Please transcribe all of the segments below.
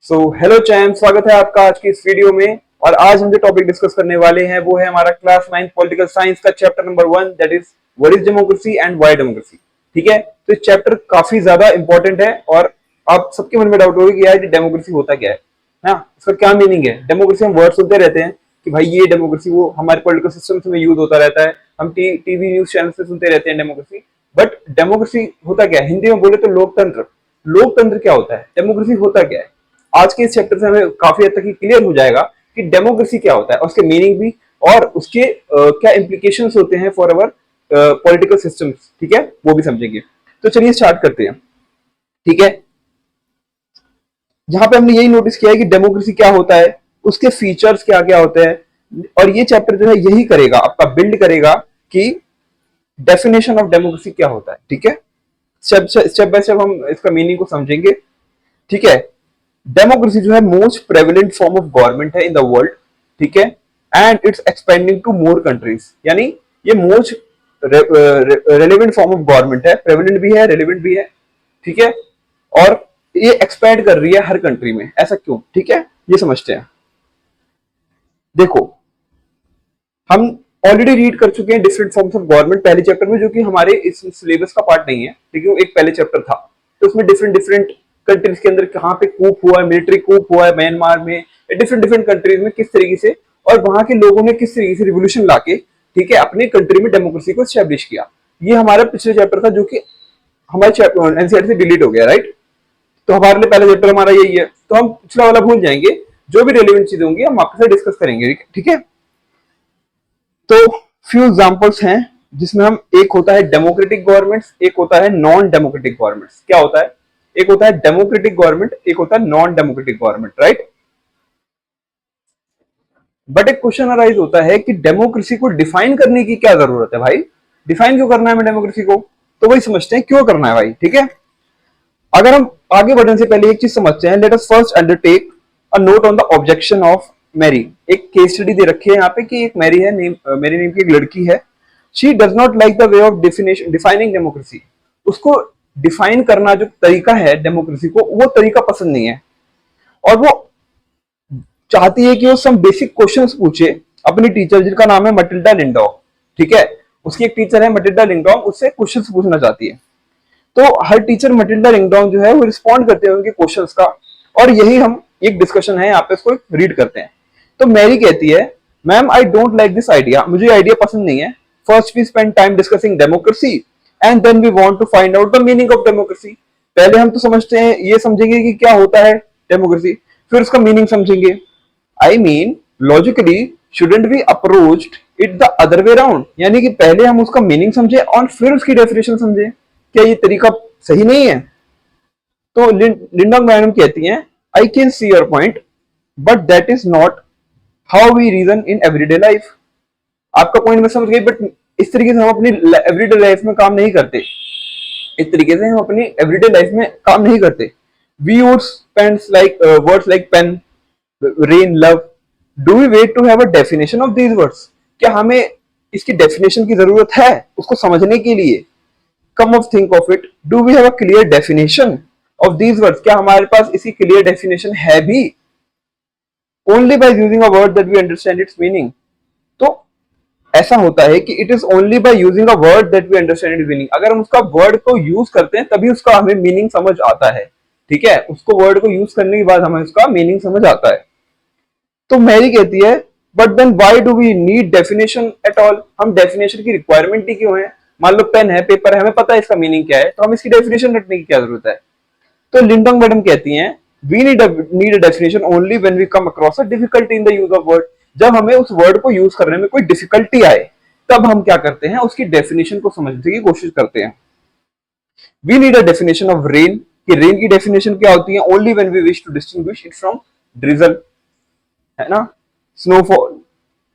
Hello charm, स्वागत है आपका आज की इस वीडियो में। और आज हम जो टॉपिक डिस्कस करने वाले हैं वो है हमारा क्लास 9 पॉलिटिकल साइंस का chapter number 1, that is what is democracy and why democracy. ठीक है, तो ये चैप्टर काफी ज्यादा इंपॉर्टेंट है और आप सबके मन में डाउट होगा कि यार ये डेमोक्रेसी होता क्या है ना, इसका क्या मीनिंग है। डेमोक्रेसी हम वर्ड सुनते रहते हैं कि भाई ये डेमोक्रेसी, वो हमारे पॉलिटिकल सिस्टम में यूज होता रहता है, हम टीवी न्यूज चैनल से सुनते रहते हैं डेमोक्रेसी। बट डेमोक्रेसी होता क्या है, हिंदी में बोले तो लोकतंत्र। लोकतंत्र क्या होता है, डेमोक्रेसी होता क्या है। आज के इस चैप्टर से हमें काफी हद तक क्लियर हो जाएगा कि डेमोक्रेसी क्या होता है, उसके मीनिंग भी और उसके क्या इम्प्लीकेशंस होते हैं फॉर अवर पॉलिटिकल सिस्टम्स। ठीक है, वो भी समझेंगे। तो चलिए स्टार्ट करते हैं। ठीक है, जहां पे हमने यही नोटिस किया है कि डेमोक्रेसी क्या होता है, उसके फीचर्स क्या क्या होते हैं, और ये चैप्टर जो है यही करेगा, आपका बिल्ड करेगा कि डेफिनेशन ऑफ डेमोक्रेसी क्या होता है। ठीक है, स्टेप बाय स्टेप हम इसका मीनिंग को समझेंगे। ठीक है, डेमोक्रेसी जो है most prevalent form of government है इन द वर्ल्ड। ठीक है, and it's expanding to more countries, यानी ये most relevant form of government है, प्रेवलेंट भी है, रेलेवेंट भी है। ठीक है, और ये एक्सपेंड कर रही है हर कंट्री में। ऐसा क्यों? ठीक है, ये समझते हैं। देखो, हम ऑलरेडी रीड कर चुके हैं डिफरेंट फॉर्म्स ऑफ गवर्नमेंट पहले चैप्टर में, जो कि हमारे इस सिलेबस का पार्ट नहीं है, लेकिन वो एक पहले चैप्टर था। तो उसमें डिफरेंट डिफरेंट कंट्रीज के अंदर कहाँ पे कूप हुआ है, मिलिट्री कूप हुआ है म्यांमार में, डिफरेंट डिफरेंट कंट्रीज में किस तरीके से, और वहां के लोगों ने किस तरीके से रिवोल्यूशन लाके, ठीक है, अपने कंट्री में डेमोक्रेसी को स्टैब्लिश किया। ये हमारा पिछले चैप्टर था, जो कि हमारे एनसीईआरटी से डिलीट हो गया, राइट। तो हमारे लिए पहला चैप्टर हमारा यही है, तो हम पिछला वाला भूल जाएंगे। जो भी रेलिवेंट चीजें होंगी हम आपके साथ डिस्कस करेंगे। ठीक है, तो फ्यू एग्जांपल्स हैं जिसमें हम, एक होता है डेमोक्रेटिक गवर्नमेंट्स, एक होता है नॉन डेमोक्रेटिक गवर्नमेंट्स। क्या होता है, एक होता है डेमोक्रेटिक गवर्नमेंट, एक होता है non democratic government, right. But एक क्वेश्चन अराइज होता है कि डेमोक्रेसी को डिफाइन करने की क्या जरूरत है भाई, डिफाइन क्यों करना है हमें डेमोक्रेसी को। तो वही समझते हैं क्यों करना है भाई। ठीक है, अगर हम आगे बढ़ने से पहले एक चीज समझते हैं, let us first undertake a note on the objection of Mary. एक केस स्टडी दे रखी है यहाँ पे कि एक मैरी है, मेरी नेम की एक लड़की है। She does not like the way of defining democracy. उसको डिफाइन करना जो तरीका है डेमोक्रेसी को, वो तरीका पसंद नहीं है, और वो चाहती है कि वो सम बेसिक क्वेश्चंस पूछे अपनी टीचर, जिनका नाम है मटिल्डा लिंडॉग। ठीक है, उसकी एक टीचर है मटिल्डा लिंडॉग, उससे क्वेश्चंस पूछना चाहती है। तो हर टीचर मटिल्डा रिंगडोंग जो है वो रिस्पॉन्ड करते हैं उनके क्वेश्चंस का, और यही हम एक डिस्कशन है यहाँ पे, इसको रीड करते हैं। तो मैरी कहती है, ma'am I don't like this idea, मुझे आइडिया पसंद नहीं है। First we spend time discussing democracy and then we want to find out the meaning of democracy. पहले हम तो समझते हैं, ये समझेंगे कि क्या होता है डेमोक्रेसी, फिर उसका मीनिंग समझेंगे। I mean logically shouldn't be approached it the other way round, यानी कि पहले हम उसका मीनिंग समझे और फिर उसकी डेफिनेशन समझे। क्या ये तरीका सही नहीं है? तो लिंडॉग मैडम कहती हैं, I can see your point but that is not how we reason in everyday life. आपका पॉइंट मैं समझ गई, बट इस तरीके से हम अपनी एवरीडे लाइफ में काम नहीं करते। इस तरीके से हम अपनी एवरीडे लाइफ में काम नहीं करते। We use pens like words like pen, rain, love. Do we wait to have a definition of these words? क्या हमें इसकी डेफिनेशन की जरूरत है उसको समझने के लिए? Come of think of it, do we have a clear definition of these words? क्या हमारे पास इसकी clear definition है भी? Only by using a word that we understand its meaning. तो ऐसा होता है कि it is only by using a word that we understand its meaning. अगर हम उसका word को use करते हैं तभी उसका हमें meaning समझ आता है। ठीक है, उसको word को use करने के बाद हमें उसका meaning समझ आता है। तो मैरी कहती है, but then why do we need definition at all? हम definition की requirement ही क्यों है? मान लो पेन है, पेपर है, हमें पता है इसका मीनिंग क्या है, तो हम इसकी डेफिनेशन रखने की क्या जरूरत है? तो लिंडोंग मैडम कहती हैं, we need a definition only when we come across a difficulty in the use of word. जब हमें उस वर्ड को यूज करने में कोई डिफिकल्टी आए, तब हम क्या करते हैं, उसकी डेफिनेशन को समझने की कोशिश करते हैं। We need a definition of rain, कि रेन की डेफिनेशन क्या होती है, only when we wish to distinguish it from drizzle, है ना, स्नोफॉल,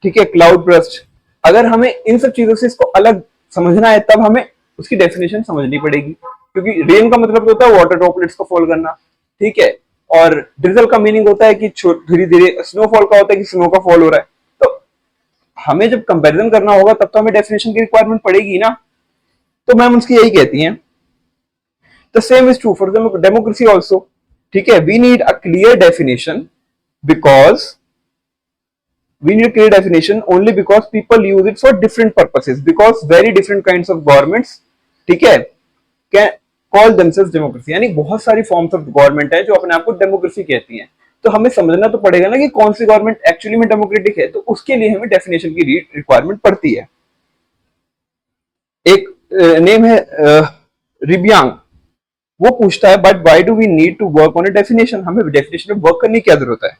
ठीक है, क्लाउड ब्रस्ट। अगर हमें इन सब चीजों से इसको अलग समझना है, तब हमें उसकी डेफिनेशन समझनी पड़ेगी, क्योंकि रेन का मतलब होता है वाटर ड्रॉपलेट्स को फॉल करना, ठीक है, और ड्रिजल का मीनिंग होता है कि धीरे धीरे, स्नोफॉल का होता है कि स्नो का फॉल हो रहा है। तो हमें जब कंपैरिजन करना होगा तब तो हमें डेफिनेशन की रिक्वायरमेंट पड़ेगी ना। तो मैम उसकी यही कहती हैं, the same is true for democracy also. ठीक है, we need a clear definition because we need a clear definition only because people use it for different purposes because very different kinds of governments, ठीक है, can call themselves democracy, यानी बहुत सारी forms of government है जो अपने आप को डेमोक्रेसी कहती हैं। तो हमें समझना तो पड़ेगा ना कि कौन सी गवर्नमेंट एक्चुअली में डेमोक्रेटिक है, तो उसके लिए हमें डेफिनेशन की रिक्वायरमेंट पड़ती है। एक नेम है रिबियांग, वो पूछता है but why do we need to work on a definition, हमें डेफिनेशन में वर्क करने की क्या जरूरत है।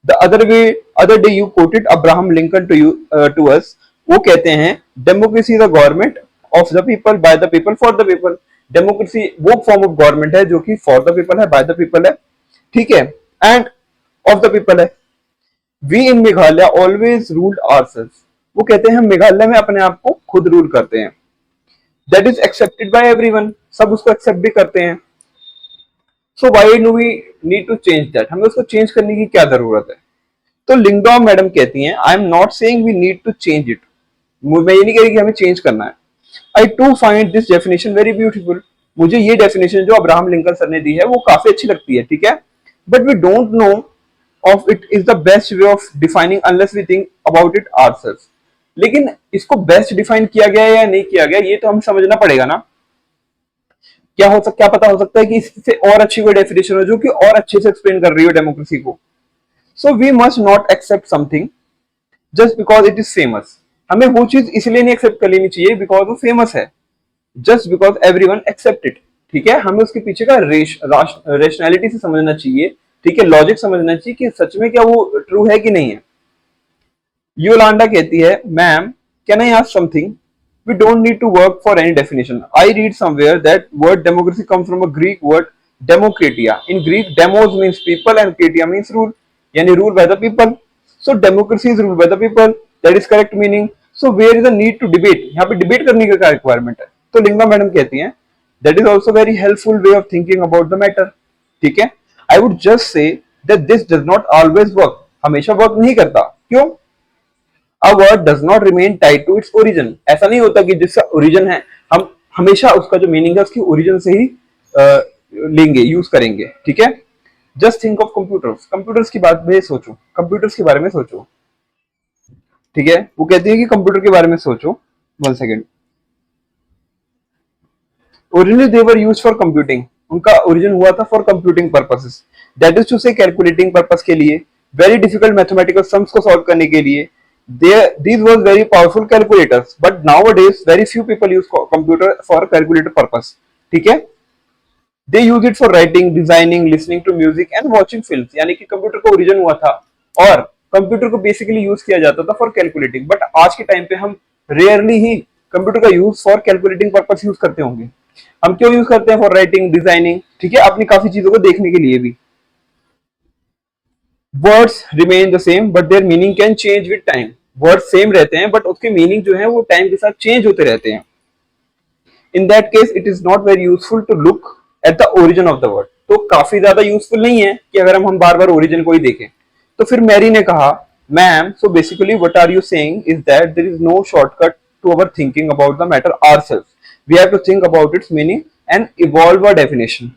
The other day you quoted Abraham Lincoln to us, वो कहते हैं democracy is a government of the people by the people for the people. Democracy वो फॉर्म ऑफ गवर्नमेंट है जो कि फॉर द पीपल है, बाय द पीपल है, ठीक है, एंड ऑफ द पीपल है। We in Meghalaya always ruled ourselves, वो कहते हैं हम मेघालय में अपने आप को खुद रूल करते हैं। That is accepted by everyone, सब उसको एक्सेप्ट भी करते हैं। So why do we need to change that, हमें उसको चेंज करने की क्या जरूरत है। तो लिंगडॉम मैडम कहती हैं I am not saying we need to change it, मैं ये नहीं कह रही कि हमें चेंज करना है। I to find this definition very beautiful, मुझे ये डेफिनेशन जो अब्राहम लिंकन सर ने दी है वो काफी अच्छी लगती है, ठीक है, but we don't know if it is the best way of defining unless we think about it ourselves. लेकिन इसको बेस्ट डिफाइन किया गया है या नहीं किया गया ये तो हमें समझना पड़ेगा ना। क्या पता हो सकता है कि इससे और अच्छी कोई डेफिनेशन हो जो कि और अच्छे से एक्सप्लेन कर रही हो डेमोक्रेसी को। So we must not accept something just because it is famous, हमें वो चीज इसलिए नहीं एक्सेप्ट कर लेनी चाहिए बिकॉज वो फेमस है, just because everyone accept it, ठीक है, हमें उसके पीछे का रेशनैलिटी से समझना चाहिए, ठीक है, लॉजिक समझना चाहिए कि सच में क्या वो ट्रू है कि नहीं है। योलांडा कहती है ma'am can I ask something, we don't need to work for any definition. I read somewhere that word democracy comes from a Greek word demokratia. In Greek, demos means people and kratia means rule. Yani rule by the people. So democracy is ruled by the people. That is correct meaning. So where is the need to debate? यहाँ पे debate करने का क्या requirement है? तो लिंगा madam कहती हैं that is also very helpful way of thinking about the matter. ठीक है? I would just say that this does not always work. हमेशा work नहीं करता। क्यों? A word does not remain tied to its origin. ऐसा नहीं होता कि जिसका ओरिजिन है हम हमेशा उसका जो मीनिंग है उसकी ओरिजिन से ही लेंगे, यूज करेंगे, ठीक है। Just think of computers, computers की बात में सोचो, कंप्यूटर्स के बारे में सोचो, ठीक है, वो कहती है कि कंप्यूटर के बारे में सोचो। 1 second. Originally they were used for computing, उनका ओरिजिन हुआ था for computing purposes, that is to say calculating purpose के लिए, वेरी डिफिकल्ट मैथमेटिकल सम्स को सॉल्व करने के लिए। These was very powerful calculators, but nowadays very few people use computer for calculator purpose. ठीक है? They use it for writing, designing, listening to music and watching films. यानी कि computer का origin हुआ था और कंप्यूटर को बेसिकली यूज किया जाता था फॉर कैलकुलेटिंग, बट आज के टाइम पे हम रेयरली ही कंप्यूटर का use for calculating purpose use करते होंगे। हम क्यों यूज करते हैं? फॉर राइटिंग, डिजाइनिंग, ठीक है, अपनी काफी चीजों को देखने के लिए भी। Words remain the same but there meaning can change with time, word same रहते हैं बट उसके मीनिंग जो है वो टाइम के साथ चेंज होते रहते हैं। In that case it is not very useful to look at the origin of the word, तो काफी ज्यादा यूजफुल नहीं है कि अगर हम बार बार ओरिजिन को ही देखें। तो फिर मैरी ने कहा ma'am so basically what are you saying is that there is no shortcut to our thinking about the matter ourselves, we have to think about its meaning and evolve a definition,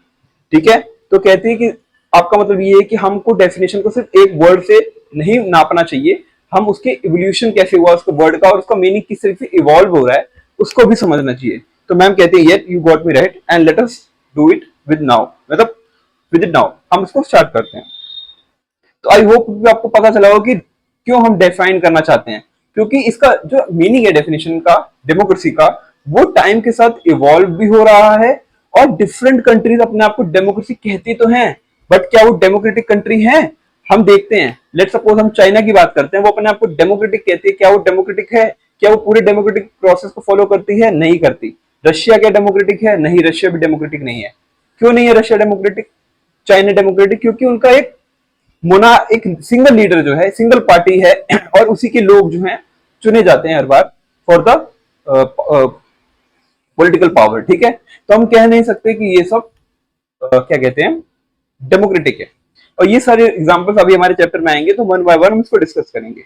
ठीक है। तो कहती है कि आपका मतलब ये है कि हमको डेफिनेशन को सिर्फ एक वर्ड से नहीं नापना चाहिए, हम उसके इवोल्यूशन कैसे हुआ उसका वर्ड का और उसका मीनिंग किस तरीके से इवॉल्व हो रहा है उसको भी समझना चाहिए। तो मैम कहते हैं yet you got me right and let us do it with now, मतलब विद इट नाउ, हम इसको स्टार्ट करते हैं। तो आई होप आपको पता चला हो कि क्यों हम डिफाइन करना चाहते हैं, क्योंकि इसका जो मीनिंग है डेफिनेशन का, डेमोक्रेसी का, वो टाइम के साथ इवॉल्व भी हो रहा है और डिफरेंट कंट्रीज अपने आप को डेमोक्रेसी कहती तो हैं, बट क्या वो डेमोक्रेटिक कंट्री है? हम देखते हैं, लेट सपोज हम चाइना की बात करते हैं, वो अपने आप को डेमोक्रेटिक कहती है, क्या वो डेमोक्रेटिक है? क्या वो पूरे डेमोक्रेटिक प्रोसेस को फॉलो करती है? नहीं करती। रशिया क्या डेमोक्रेटिक है? नहीं, रशिया भी डेमोक्रेटिक नहीं है। क्यों नहीं है रशिया डेमोक्रेटिक, चाइना डेमोक्रेटिक? क्योंकि उनका एक सिंगल लीडर जो है, सिंगल पार्टी है और उसी के लोग जो हैं चुने जाते हैं हर बार फॉर द पॉलिटिकल पावर, ठीक है। तो हम कह नहीं सकते कि ये सब क्या कहते हैं डेमोक्रेटिक है। और ये सारे एग्जांपल्स अभी हमारे चैप्टर में आएंगे तो वन बाय वन हम इसको डिस्कस करेंगे।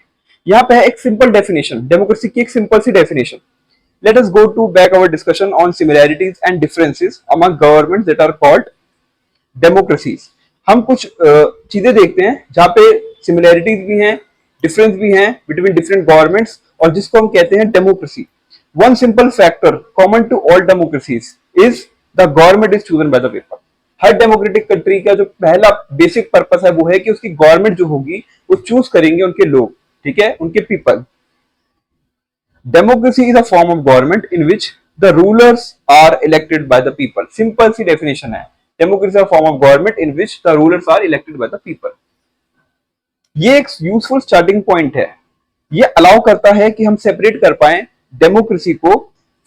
यहाँ पे है एक सिंपल डेफिनेशन, डेमोक्रेसी की एक सिंपल सी definition. Let us go to back our discussion on similarities and differences among governments that are called democracies. हम कुछ चीजें देखते हैं जहाँ पे सिमिलैरिटीज भी हैं, डिफरेंस भी हैं बिटवीन डिफरेंट गवर्नमेंट्स, और जिसको हम कहते हैं democracy. One simple factor common to all democracies is the government is chosen by the people. हर डेमोक्रेटिक कंट्री का जो पहला बेसिक पर्पस है वो है कि उसकी गवर्नमेंट जो होगी वो चूज करेंगे उनके लोग, ठीक है, उनके people. Democracy is a form of government in which the rulers are elected by the people. Simple सी definition है। Democracy is a form of government in which the rulers are elected by the people. ये एक useful starting point है। ये allow करता है कि हम सेपरेट कर पाए डेमोक्रेसी को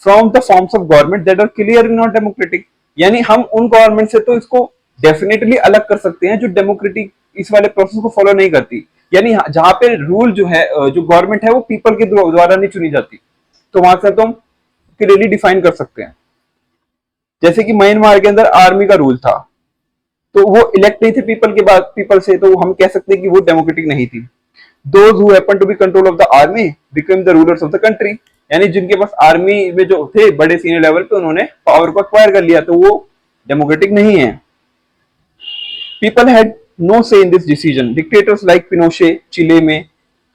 from the forms of government that are clearly not democratic. यानी हम उन गवर्नमेंट से तो इसको डेफिनेटली अलग कर सकते हैं जो डेमोक्रेटिक इस वाले प्रोसेस को फॉलो नहीं करती। यानी जहां पे रूल जो है, जो गवर्नमेंट है वो पीपल के द्वारा नहीं चुनी जाती, तो वहां से तो हम क्लियरली डिफाइन कर सकते हैं। जैसे कि म्यांमार के अंदर आर्मी का रूल था, तो वो इलेक्ट नहीं थे पीपल के बाद, पीपल से, तो हम कह सकते हैं कि वो डेमोक्रेटिक नहीं थी। Those who happen to be control of the army become the rulers of the country. यानी जिनके पास आर्मी में जो थे बड़े सीनियर लेवल पे, उन्होंने पावर को एक्वायर कर लिया, तो वो डेमोक्रेटिक नहीं है। People had no say in this decision. Dictators like Pinochet Chile में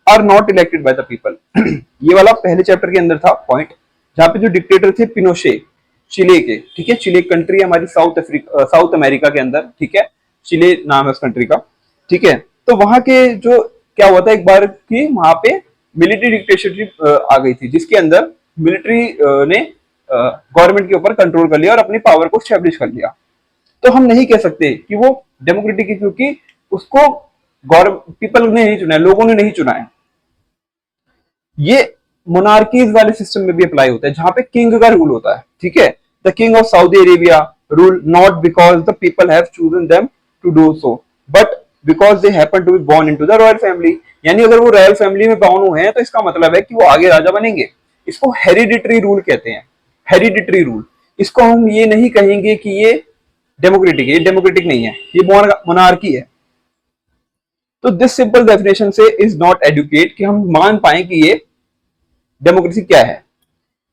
are not elected by the people. ये वाला पहले चैप्टर के अंदर था पॉइंट, जहां पे जो डिक्टेटर थे पिनोशे चिले के, ठीक है, चिले कंट्री हमारी साउथ अमेरिका के अंदर, ठीक है, चिले नाम है उस कंट्री का, ठीक है। तो वहां के जो क्या हुआ था एक बार कि वहां पे मिलिट्री डिक्टेटरशिप आ गई थी, जिसके अंदर मिलिट्री ने गवर्नमेंट के ऊपर कंट्रोल कर लिया और अपनी पावर को स्टैब्लिश कर लिया। तो हम नहीं कह सकते कि वो डेमोक्रेटिक है, क्योंकि उसको पीपल ने नहीं चुना है, लोगों ने नहीं चुना है। ये मोनार्कीज वाले सिस्टम में भी अप्लाई होता है, जहां पे किंग का रूल होता है, ठीक है। The king of Saudi Arabia rule not because the people have chosen them to do so, but because they happen to be born into the royal family. यानी अगर वो रॉयल फैमिली में born हुए हैं तो इसका मतलब है कि वो आगे राजा बनेंगे। इसको हेरिडिटरी रूल कहते हैं, हेरिडिटरी रूल। इसको हम ये नहीं कहेंगे कि ये डेमोक्रेटिक है, ये डेमोक्रेटिक नहीं है, ये मोनार्की है। तो दिस सिंपल डेफिनेशन से इज नॉट एडुकेट कि हम मान पाए कि ये डेमोक्रेसी क्या है।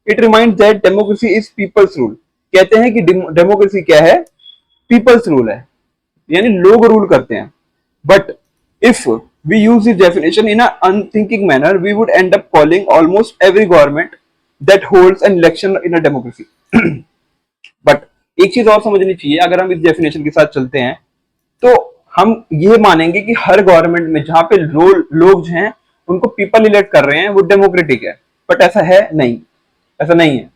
It remind that democracy is people's rule. कहते हैं कि डेमोक्रेसी क्या है, पीपल्स रूल है, यानी लोग रूल करते हैं। But if we use this definition in unthinking manner we would end up calling almost every government that holds an election in a democracy. बट एक चीज और समझनी चाहिए, अगर हम इस डेफिनेशन के साथ चलते हैं तो हम ये मानेंगे कि हर गवर्नमेंट में जहां पे लोग जो हैं उनको पीपल इलेक्ट कर रहे हैं वो डेमोक्रेटिक है। बट ऐसा है नहीं, ऐसा नहीं है।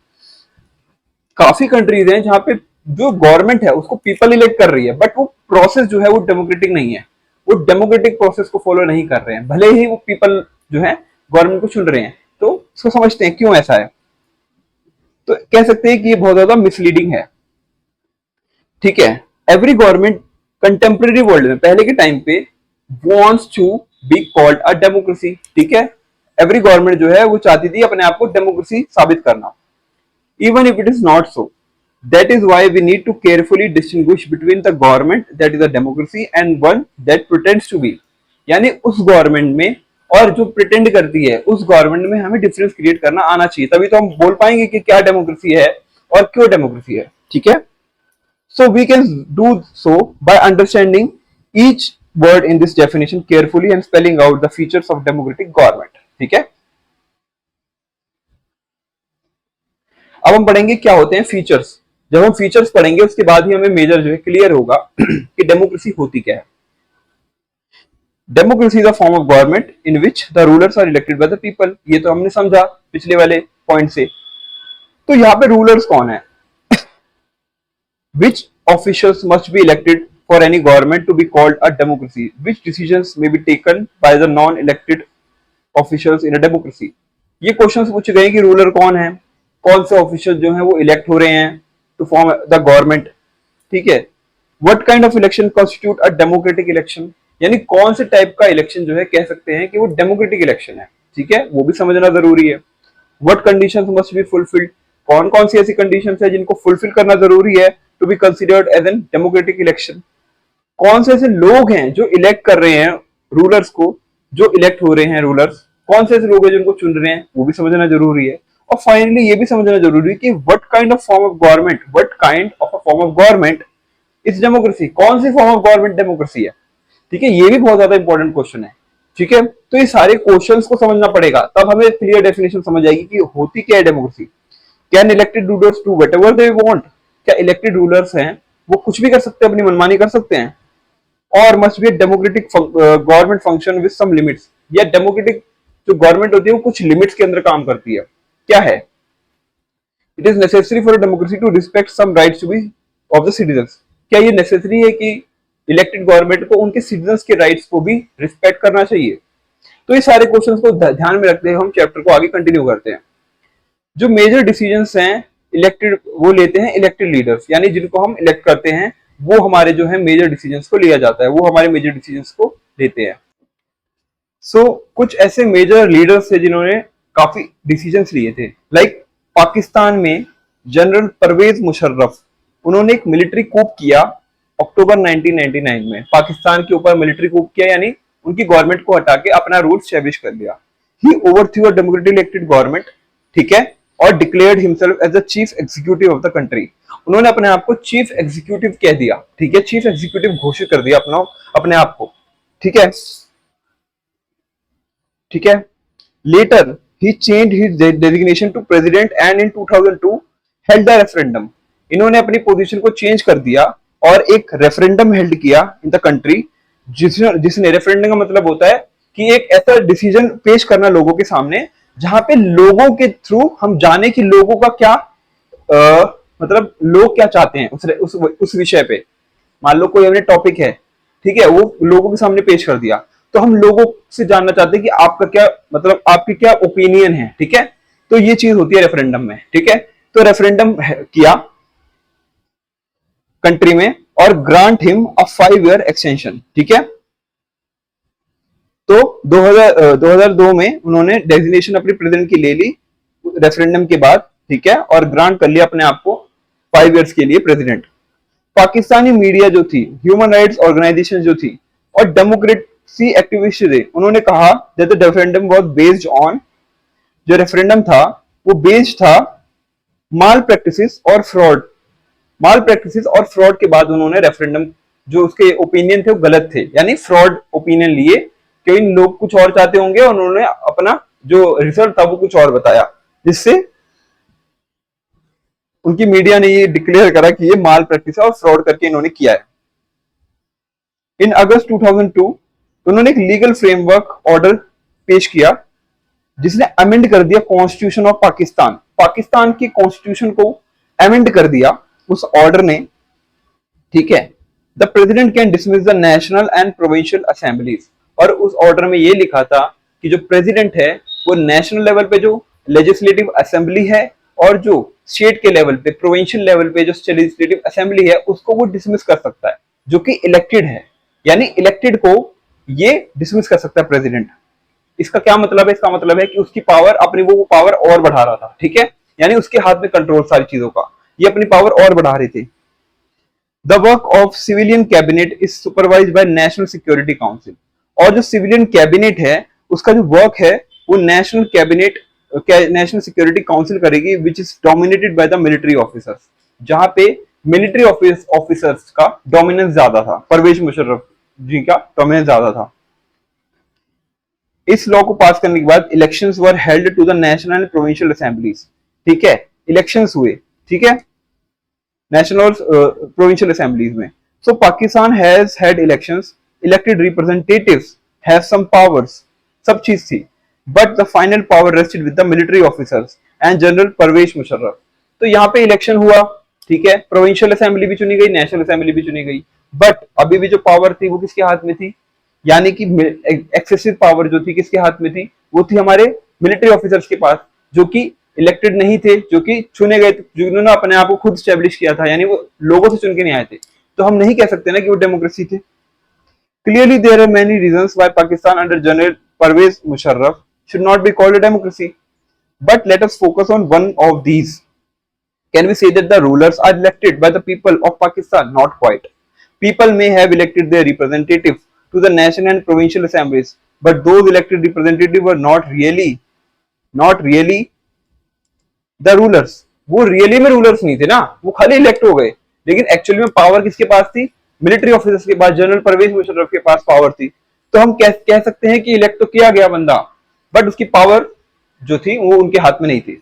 काफी कंट्रीज हैं जहां पे जो गवर्नमेंट है उसको पीपल इलेक्ट कर रही है, बट वो प्रोसेस जो है वो डेमोक्रेटिक नहीं है, वो डेमोक्रेटिक प्रोसेस को फॉलो नहीं कर रहे हैं, भले ही वो पीपल जो है गवर्नमेंट को चुन रहे हैं। तो इसको समझते हैं क्यों ऐसा है। तो कह सकते हैं कि ये बहुत ज्यादा मिसलीडिंग है, ठीक है। एवरी गवर्नमेंट कंटेम्प्रेरी वर्ल्ड में पहले के टाइम पे wants to be called a democracy, ठीक है। एवरी गवर्नमेंट जो है वो चाहती थी अपने आप को डेमोक्रेसी साबित करना, even if it is not so. That is why we need to carefully distinguish between the government that is a democracy and one that pretends to be. यानी उस गवर्नमेंट में और जो प्रिटेंड करती है उस गवर्नमेंट में हमें डिफरेंस क्रिएट करना आना चाहिए, तभी तो हम बोल पाएंगे कि क्या डेमोक्रेसी है और क्यों डेमोक्रेसी है, ठीक है। So we can do so by understanding each word in this definition carefully and spelling out the features of democratic government, ठीक है। अब हम पढ़ेंगे क्या होते हैं फीचर्स। जब हम फीचर्स पढ़ेंगे उसके बाद ही हमें मेजर जो है क्लियर होगा कि डेमोक्रेसी होती क्या है। Democracy is a form of government in which the rulers are elected by the people. ये तो हमने समझा पिछले वाले पॉइंट से। तो यहाँ पे रूलर्स कौन है? Which officials must be elected for any government to be called a democracy? Which decisions may be taken by the non-elected officials in a democracy? ये क्वेश्चंस पूछे गए कि रूलर कौन है, कौन से ऑफिशियल जो हैं वो इलेक्ट हो रहे हैं टू फॉर्म द गवर्नमेंट, ठीक है। What kind of election constitute a democratic election? यानी कौन से टाइप का इलेक्शन जो है कह सकते हैं कि वो डेमोक्रेटिक इलेक्शन है, ठीक है, वो भी समझना जरूरी है। What conditions must be fulfilled? कौन कौन सी ऐसी कंडीशंस है जिनको फुलफिल करना जरूरी है to be considered as an democratic election? कौन से ऐसे लोग हैं जो इलेक्ट कर रहे हैं रूलर्स को, जो इलेक्ट हो रहे हैं रूलर्स, कौन से ऐसे लोग हैं जिनको चुन रहे हैं, वो भी समझना जरूरी है। और फाइनली ये भी समझना जरूरी है कि what kind of form of government, what kind of a form of government it's democracy. कौन सी फॉर्म ऑफ गवर्नमेंट डेमोक्रेसी है? ठीक है, ये भी बहुत ज्यादा इंपॉर्टेंट क्वेश्चन है। ठीक है, तो ये सारे क्वेश्चंस को समझना पड़ेगा, तब हमें क्लियर डेफिनेशन समझ आएगी कि होती क्या है democracy. Can elected rulers do whatever they want? क्या इलेक्टेड रूलर्स हैं वो कुछ भी कर सकते हैं, अपनी मनमानी कर सकते हैं? और must be democratic government function with some limits, या डेमोक्रेटिक जो गवर्नमेंट होती है वो कुछ लिमिट्स के अंदर काम करती है? क्या है? It is necessary for democracy to respect some rights to be of the citizens. क्या ये नेसेसरी है कि इलेक्टेड गवर्नमेंट को उनके सिटीजंस के राइट्स को भी रिस्पेक्ट करना चाहिए? तो ये सारे क्वेश्चंस को ध्यान में रखते हुए हम चैप्टर को आगे कंटिन्यू करते हैं। जो मेजर डिसीजंस हैं इलेक्टेड, वो लेते हैं इलेक्टेड लीडर्स, यानी जिनको हम इलेक्ट करते हैं वो हमारे जो है मेजर डिसीजंस को लिया जाता है, वो हमारे मेजर डिसीजंस को लेते हैं। सो कुछ ऐसे मेजर लीडर्स थे जिन्होंने काफी डिसीजंस लिए थे। लाइक पाकिस्तान में जनरल परवेज मुशर्रफ, उन्होंने एक मिलिट्री कूप किया अक्टूबर 1999 में। पाकिस्तान के ऊपर मिलिट्री कूप किया, यानी उनकी गवर्नमेंट को हटा के अपना रूल स्टैब्लिश कर लिया। He overthrew a democratically elected government, ठीक है, और declared himself as the chief executive of the country. उन्होंने अपने आप को चीफ एग्जीक्यूटिव कह दिया, ठीक है, चीफ एग्जीक्यूटिव घोषित कर दिया अपने आप को, ठीक है, ठीक है। Later he change his designation to president and in 2002 held the referendum. इन्होंने अपनी पोजीशन को चेंज कर दिया और एक रेफरेंडम हेल्ड किया इन द कंट्री, जिसने रेफरेंडम का मतलब होता है कि एक ऐसा डिसीजन पेश करना लोगों के सामने जहां पे लोगों के थ्रू हम जाने कि लोगों का क्या मतलब लोग क्या चाहते हैं उस विषय पे। मान लो कोई हमने टॉपिक है, ठीक है, वो लोगों के सामने पेश कर दिया, तो हम लोगों से जानना चाहते हैं कि आपका क्या मतलब आपकी क्या ओपिनियन है, ठीक है। तो ये चीज होती है रेफरेंडम में, ठीक है। तो रेफरेंडम किया कंट्री में और grant him a 5 year extension, ठीक है। तो 2002 में उन्होंने डेजिग्नेशन अपनी प्रेसिडेंट की ले ली रेफरेंडम के बाद, ठीक है, और ग्रांट कर लिया अपने आप को 5 इयर्स के लिए प्रेसिडेंट। पाकिस्तानी मीडिया जो थी, ह्यूमन राइट्स ऑर्गेनाइजेशन जो थी और डेमोक्रेसी एक्टिविस्ट थे, उन्होंने कहा that the referendum was based on, जो रेफरेंडम था वो बेस्ड था माल प्रैक्टिसेस और फ्रॉड। माल प्रैक्टिसेस और फ्रॉड के बाद उन्होंने रेफरेंडम जो उसके ओपिनियन थे वो गलत थे, यानी फ्रॉड ओपिनियन लिए कि इन लोग कुछ और चाहते होंगे और उन्होंने अपना जो रिजल्ट था वो कुछ और बताया, जिससे उनकी मीडिया ने ये डिक्लेयर करा कि ये माल प्रैक्टिस और फ्रॉड करके इन्होंने किया है। इन अगस्त 2002 उन्होंने एक लीगल फ्रेमवर्क ऑर्डर पेश किया जिसने अमेंड कर दिया कॉन्स्टिट्यूशन ऑफ पाकिस्तान। पाकिस्तान की कॉन्स्टिट्यूशन को अमेंड कर दिया उस ऑर्डर ने, ठीक है। The president can dismiss the national and provincial assemblies, और उस ऑर्डर में ये लिखा था कि जो प्रेसिडेंट है वो नेशनल लेवल पे जो लेजिस्लेटिव असेंबली है और जो स्टेट के लेवल पे प्रोविंशियल लेवल पे जो लेजिस्लेटिव असेंबली है उसको वो डिसमिस कर सकता है, जो कि इलेक्टेड है। यानी इलेक्टेड को ये डिसमिस कर सकता है प्रेसिडेंट। इसका क्या मतलब है? इसका मतलब है कि उसकी पावर, अपनी वो पावर और बढ़ा रहा था, ठीक है, यानी उसके हाथ में कंट्रोल सारी चीजों का, ये अपनी पावर और बढ़ा रहे थे। The work of civilian cabinet is supervised by national security council, और जो सिविलियन कैबिनेट है उसका जो वर्क है वो national cabinet national security council करेगी, which is dominated by the military officers, जहां पे मिलिट्री ऑफिसर्स का डोमिनेंस ज्यादा था, परवेज मुशर्रफ जी का डोमिनेंस ज्यादा था। इस लॉ को पास करने के बाद elections were held to the national and provincial assemblies, ठीक है, इलेक्शंस हुए, ठीक है, नेशनल और प्रोविंशियल असेंबलीज में। So Pakistan has had elections, elected representatives have some powers, सब चीज थी, but the final power rested with the military officers and General Pervez Musharraf. तो यहाँ पे इलेक्शन हुआ, ठीक है, प्रोविंशियल असेंबली भी चुनी गई, नेशनल असेंबली भी चुनी गई, बट अभी भी जो पावर थी वो किसके हाथ में थी? यानी कि एक्सेसिव पावर जो थी किसके हाथ में थी? वो थी हमारे मिलिट्री ऑफिसर्स के पास, जो कि इलेक्टेड नहीं थे, जो कि चुने गए थे, जिन्होंने अपने आप को खुद स्टैब्लिश किया था, यानी वो लोगों से चुन के नहीं आए थे। तो हम नहीं कह सकते ना कि वो डेमोक्रेसी थे। Clearly there are many reasons why Pakistan under general Pervez Musharraf should not be called a democracy, but let us focus on one of these. Can we say that the rulers are elected by the people of Pakistan? Not quite. People may have elected their representatives to the national and provincial assemblies, but those elected representatives were not really the rulers. वो really में rulers नहीं थे ना, वो खाली elect हो गए। लेकिन एक्चुअली में पावर किसके पास थी? मिलिट्री ऑफिसर्स के पास, जनरल परवेज मुशर्रफ के पास पावर थी। तो हम कह सकते हैं कि इलेक्ट तो किया गया बंदा, बट उसकी पावर जो थी वो उनके हाथ में नहीं थी।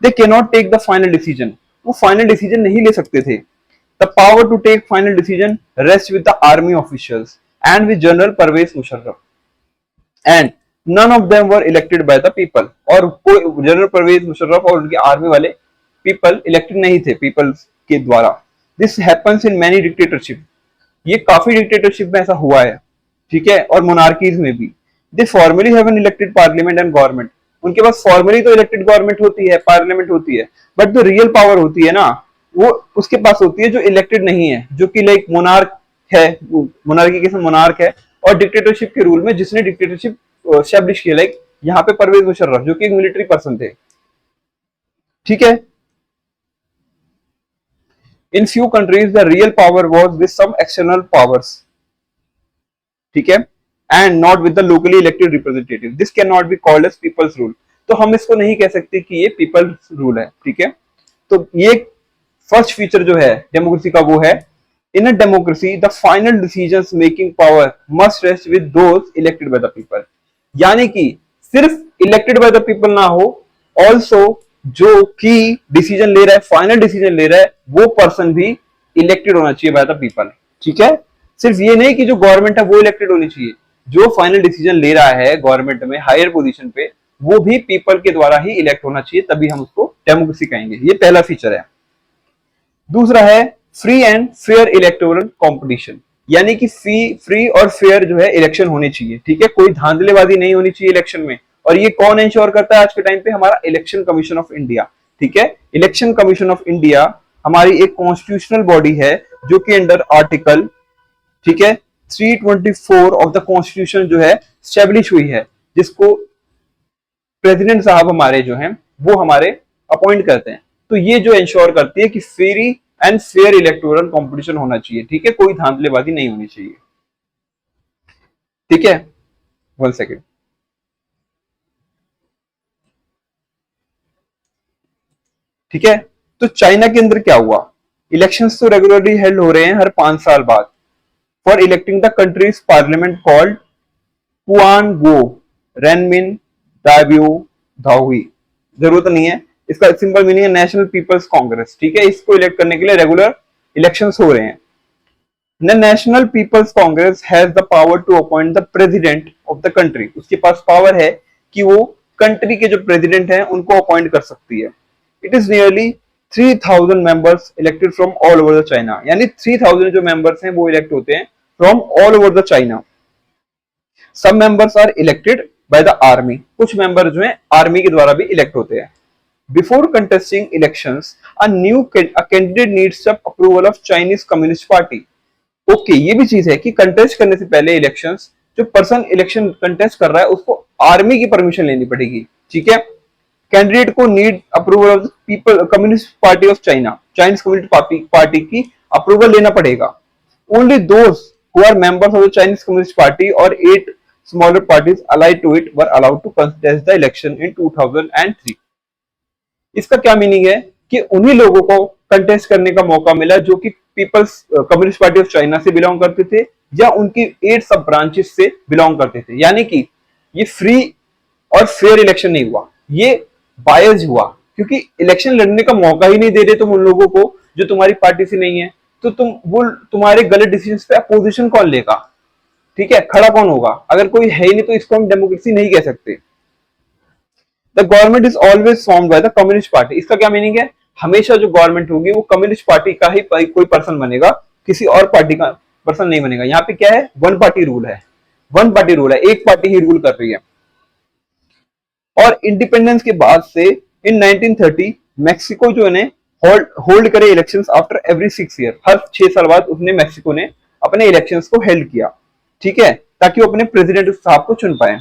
They can not take the final decision, वो फाइनल डिसीजन नहीं ले सकते थे। The power to take final decision rest with the army officials and with general Pervez Musharraf and none of them were elected by the people. और कोई general Pervez Musharraf और उनके army वाले पीपल इलेक्टेड नहीं थे पीपल के द्वारा। This happens in many dictatorship, ये काफी डिक्टेटरशिप में ऐसा हुआ है, ठीक है, और मोनार्कीज में भी। They formally have an elected parliament and government, उनके पास फॉर्मली तो इलेक्टेड गवर्नमेंट होती है, पार्लियामेंट होती है, बट जो रियल पावर होती है ना, वो उसके पास होती है जो इलेक्टेड नहीं है, जो कि लाइक मोनार्क है, मोनार्की के मोनार्क है, और डिक्टेटरशिप के रूल में जिसने डिक्टेटरशिप एस्टैब्लिश किया, लाइक यहाँ पे परवेज मुशर्रफ जो कि एक मिलिट्री पर्सन थे, ठीक है। In few countries the real power was with some external powers, ठीक है, and not with the locally elected representative. This can not be called as people's rule, तो हम इसको नहीं कह सकते कि ये पीपल्स रूल है, ठीक है। तो ये फर्स्ट फीचर जो है डेमोक्रेसी का वो है, in a democracy the final decisions making power must rest with those elected by the people, यानी कि सिर्फ इलेक्टेड बाय द पीपल ना हो, ऑल्सो जो की डिसीजन ले रहा है, फाइनल डिसीजन ले रहा है, वो पर्सन भी इलेक्टेड होना चाहिए बाय द पीपल, ठीक है। सिर्फ ये नहीं कि जो गवर्नमेंट है वो इलेक्टेड होनी चाहिए, जो फाइनल डिसीजन ले रहा है गवर्नमेंट में हायर पोजीशन पे, वो भी पीपल के द्वारा ही इलेक्ट होना चाहिए, तभी हम उसको डेमोक्रेसी कहेंगे। ये पहला फीचर है। दूसरा है free and fair electoral competition, यानी कि फ्री और फेयर जो है इलेक्शन होने चाहिए, ठीक है, कोई धांधलेबाजी नहीं होनी चाहिए इलेक्शन में। और ये कौन इंश्योर करता है आज के टाइम पे? हमारा इलेक्शन कमीशन ऑफ इंडिया, ठीक है। इलेक्शन कमीशन ऑफ इंडिया हमारी एक कॉन्स्टिट्यूशनल बॉडी है जो कि अंडर आर्टिकल, ठीक है, 324 ऑफ द कॉन्स्टिट्यूशन जो है स्टैब्लिश हुई है, जिसको प्रेसिडेंट साहब हमारे जो हैं वो हमारे अपॉइंट करते हैं। तो ये जो इंश्योर करती है कि free and fair electoral competition होना चाहिए, ठीक है, कोई धांधलेबाजी नहीं होनी चाहिए, ठीक है। 1 सेकेंड, ठीक है। तो चाइना के अंदर क्या हुआ? इलेक्शंस तो रेगुलरली हेल्ड हो रहे हैं हर 5 साल बाद for electing the country's parliament called पुआन गो रेनमिन दाब्यो धाओही। जरूरत नहीं है, इसका सिंपल मीनिंग है नेशनल पीपल्स कांग्रेस, ठीक है। इसको इलेक्ट करने के लिए रेगुलर इलेक्शंस हो रहे हैं। The National People's Congress has the power to appoint the president of the country, उसके पास पावर है कि वो कंट्री के जो प्रेसिडेंट हैं उनको अपॉइंट कर सकती है। It is nearly 3000 members elected from all over the China, यानी 3000 जो मेंबर्स हैं वो इलेक्ट होते हैं from all over the China. सब members are elected by the army, कुछ मेंबर जो हैं आर्मी के द्वारा भी इलेक्ट होते हैं। Before contesting elections a candidate needs the approval of Chinese communist Party. Okay, ये भी चीज है कि कंटेस्ट करने से पहले इलेक्शंस, जो पर्सन इलेक्शन कंटेस्ट कर रहा है उसको आर्मी की परमिशन लेनी पड़ेगी, ठीक है। कैंडिडेट को need approval of people communist party of China, Chinese communist party की अप्रूवल लेना पड़ेगा। Only those who are members of the Chinese communist party और 8 smaller parties allied to it were allowed to contest the election in 2003। इसका क्या meaning है कि उन्हीं लोगों को कंटेस्ट करने का मौका मिला जो कि people's communist party of China से बिलोंग करते थे या उनकी 8 सब ब्रांचेस से बिलोंग करते थे। यानी कि ये फ्री और फेयर इलेक्शन नहीं हुआ, ये बायस हुआ, क्योंकि इलेक्शन लड़ने का मौका ही नहीं दे रहे तुम उन लोगों को जो तुम्हारी पार्टी से नहीं है। तो तुम्हारे गलत डिसीजन पे अपोजिशन कौन लेगा, ठीक है, खड़ा कौन होगा? अगर कोई है ही नहीं तो इसको हम डेमोक्रेसी नहीं कह सकते। The government is always formed by the communist party, इसका क्या मीनिंग है? हमेशा जो गवर्नमेंट होगी वो कम्युनिस्ट पार्टी का ही कोई पर्सन बनेगा, किसी और पार्टी का पर्सन नहीं बनेगा। यहाँ पे क्या है? वन पार्टी रूल है, वन पार्टी रूल है, एक पार्टी ही रूल कर रही है। और इंडिपेंडेंस के बाद से इन 1930 मैक्सिको जो है होल्ड करे इलेक्शंस आफ्टर एवरी 6 ईयर, हर 6 साल बाद उसने मैक्सिको ने अपने इलेक्शंस को हेल्ड किया, ठीक है, ताकि वो अपने प्रेसिडेंट साहब को चुन पाए।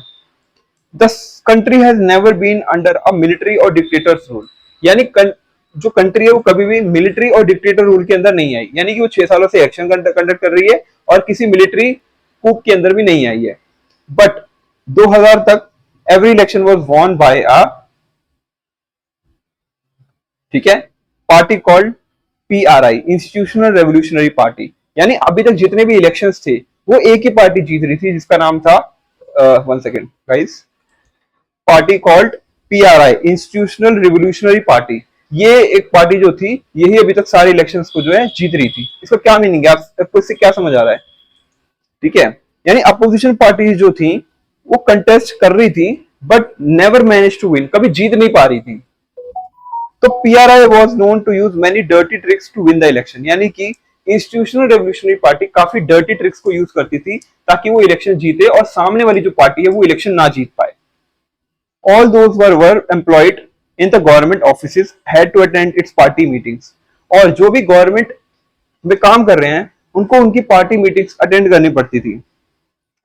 The country has never been under a military और डिक्टेटर्स रूल, यानी जो कंट्री है वो कभी भी मिलिट्री और डिक्टेटर रूल के अंदर नहीं आई, यानी कि वो 6 सालों से इलेक्शन कंडक्ट कर रही है और किसी मिलिट्री कूप के अंदर भी नहीं आई है। बट 2000 तक every election was won by a, ठीक है, party called PRI, institutional revolutionary party. यानी अभी तक जितने भी इलेक्शंस थे वो एक ही पार्टी जीत रही थी, जिसका नाम था one second guys, party called PRI, institutional revolutionary party. ये एक पार्टी जो थी यही अभी तक सारे इलेक्शंस को जो है जीत रही थी। इसका क्या मीनिंग है, आपको इससे क्या समझ आ रहा है? ठीक है, यानी अपोजिशन पार्टी जो थी वो कंटेस्ट कर रही थी but never manage to win, कभी जीत नहीं पा रही थी। तो PRI was known to use many dirty tricks to win the election, यानी कि इंस्टीट्यूशनल रेवोल्यूशनरी पार्टी काफी डर्टी ट्रिक्स को यूज करती थी ताकि वो इलेक्शन जीते और सामने वाली जो पार्टी है वो इलेक्शन ना जीत पाए। All those were employed in the government offices had to attend its party meetings, और जो भी गवर्नमेंट में काम कर रहे हैं उनको उनकी पार्टी मीटिंग्स अटेंड करनी पड़ती थी,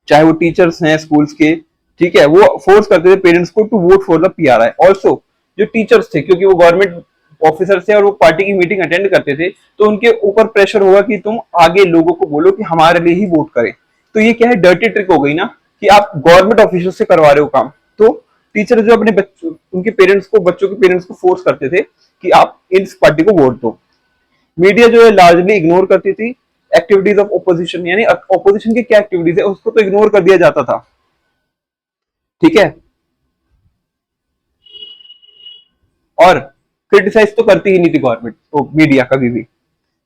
चाहे वो टीचर्स हैं स्कूल्स के। ठीक है, वो फोर्स करते थे पेरेंट्स को to vote for the PRI। Also जो टीचर्स थे, क्योंकि वो गवर्नमेंट ऑफिसर थे और वो पार्टी की मीटिंग अटेंड करते थे, तो उनके ऊपर प्रेशर होगा कि तुम आगे लोगों को बोलो कि हमारे लिए ही वोट करें। तो ये क्या है, डर्टी ट्रिक हो गई ना, कि आप गवर्नमेंट ऑफिसर से करवा रहे हो काम। तो टीचर जो अपने बच्चों, उनके पेरेंट्स को, बच्चों के पेरेंट्स को फोर्स करते थे कि आप इस पार्टी को वोट दो। मीडिया जो है लार्जली इग्नोर करती थी एक्टिविटीज ऑफ ओपोजिशन, यानी ओपोजिशन की क्या एक्टिविटीज है उसको तो इग्नोर कर दिया जाता था। ठीक है, और क्रिटिसाइज तो करती ही नहीं थी गवर्नमेंट, तो मीडिया कभी भी।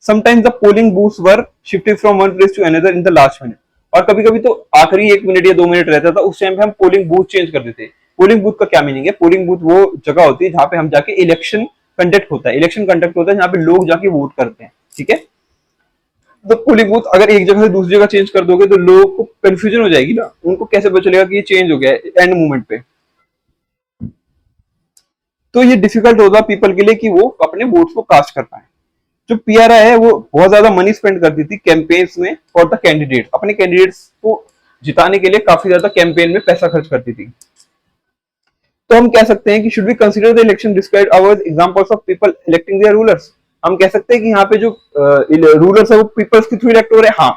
Sometimes the polling booths were shifted from one place to another in the last minute, और कभी कभी तो आखिरी 1 मिनट या 2 मिनट रहता था, उस टाइम पे हम पोलिंग बूथ चेंज कर देते। पोलिंग बूथ का क्या मीनिंग है? पोलिंग बूथ वो जगह होती है जहां पे हम जाके इलेक्शन कंडक्ट होता है, इलेक्शन कंडक्ट होता है जहां पे लोग जाके वोट करते हैं। ठीक है, तो पोलिंग बूथ अगर एक जगह से दूसरी जगह चेंज कर दोगे तो लोगों को कंफ्यूजन हो जाएगी ना, उनको कैसे पता चलेगा कि ये चेंज हो गया है एंड मोमेंट पे। तो ये डिफिकल्ट होगा पीपल के लिए कि वो अपने वोट्स को कास्ट कर पाए। जो PRI है वो बहुत ज्यादा मनी स्पेंड करती थी कैंपेन्स में फॉर द कैंडिडेट, अपने कैंडिडेट्स को जिताने के लिए काफी ज्यादा कैंपेन में पैसा खर्च करती थी। तो हम कह सकते हैं कि should we consider the election described our examples of people electing their rulers. हम कह सकते हैं कि यहाँ पे जो रूलर्स है वो पीपल्स के थ्रू इलेक्ट हो रहे हैं। हाँ,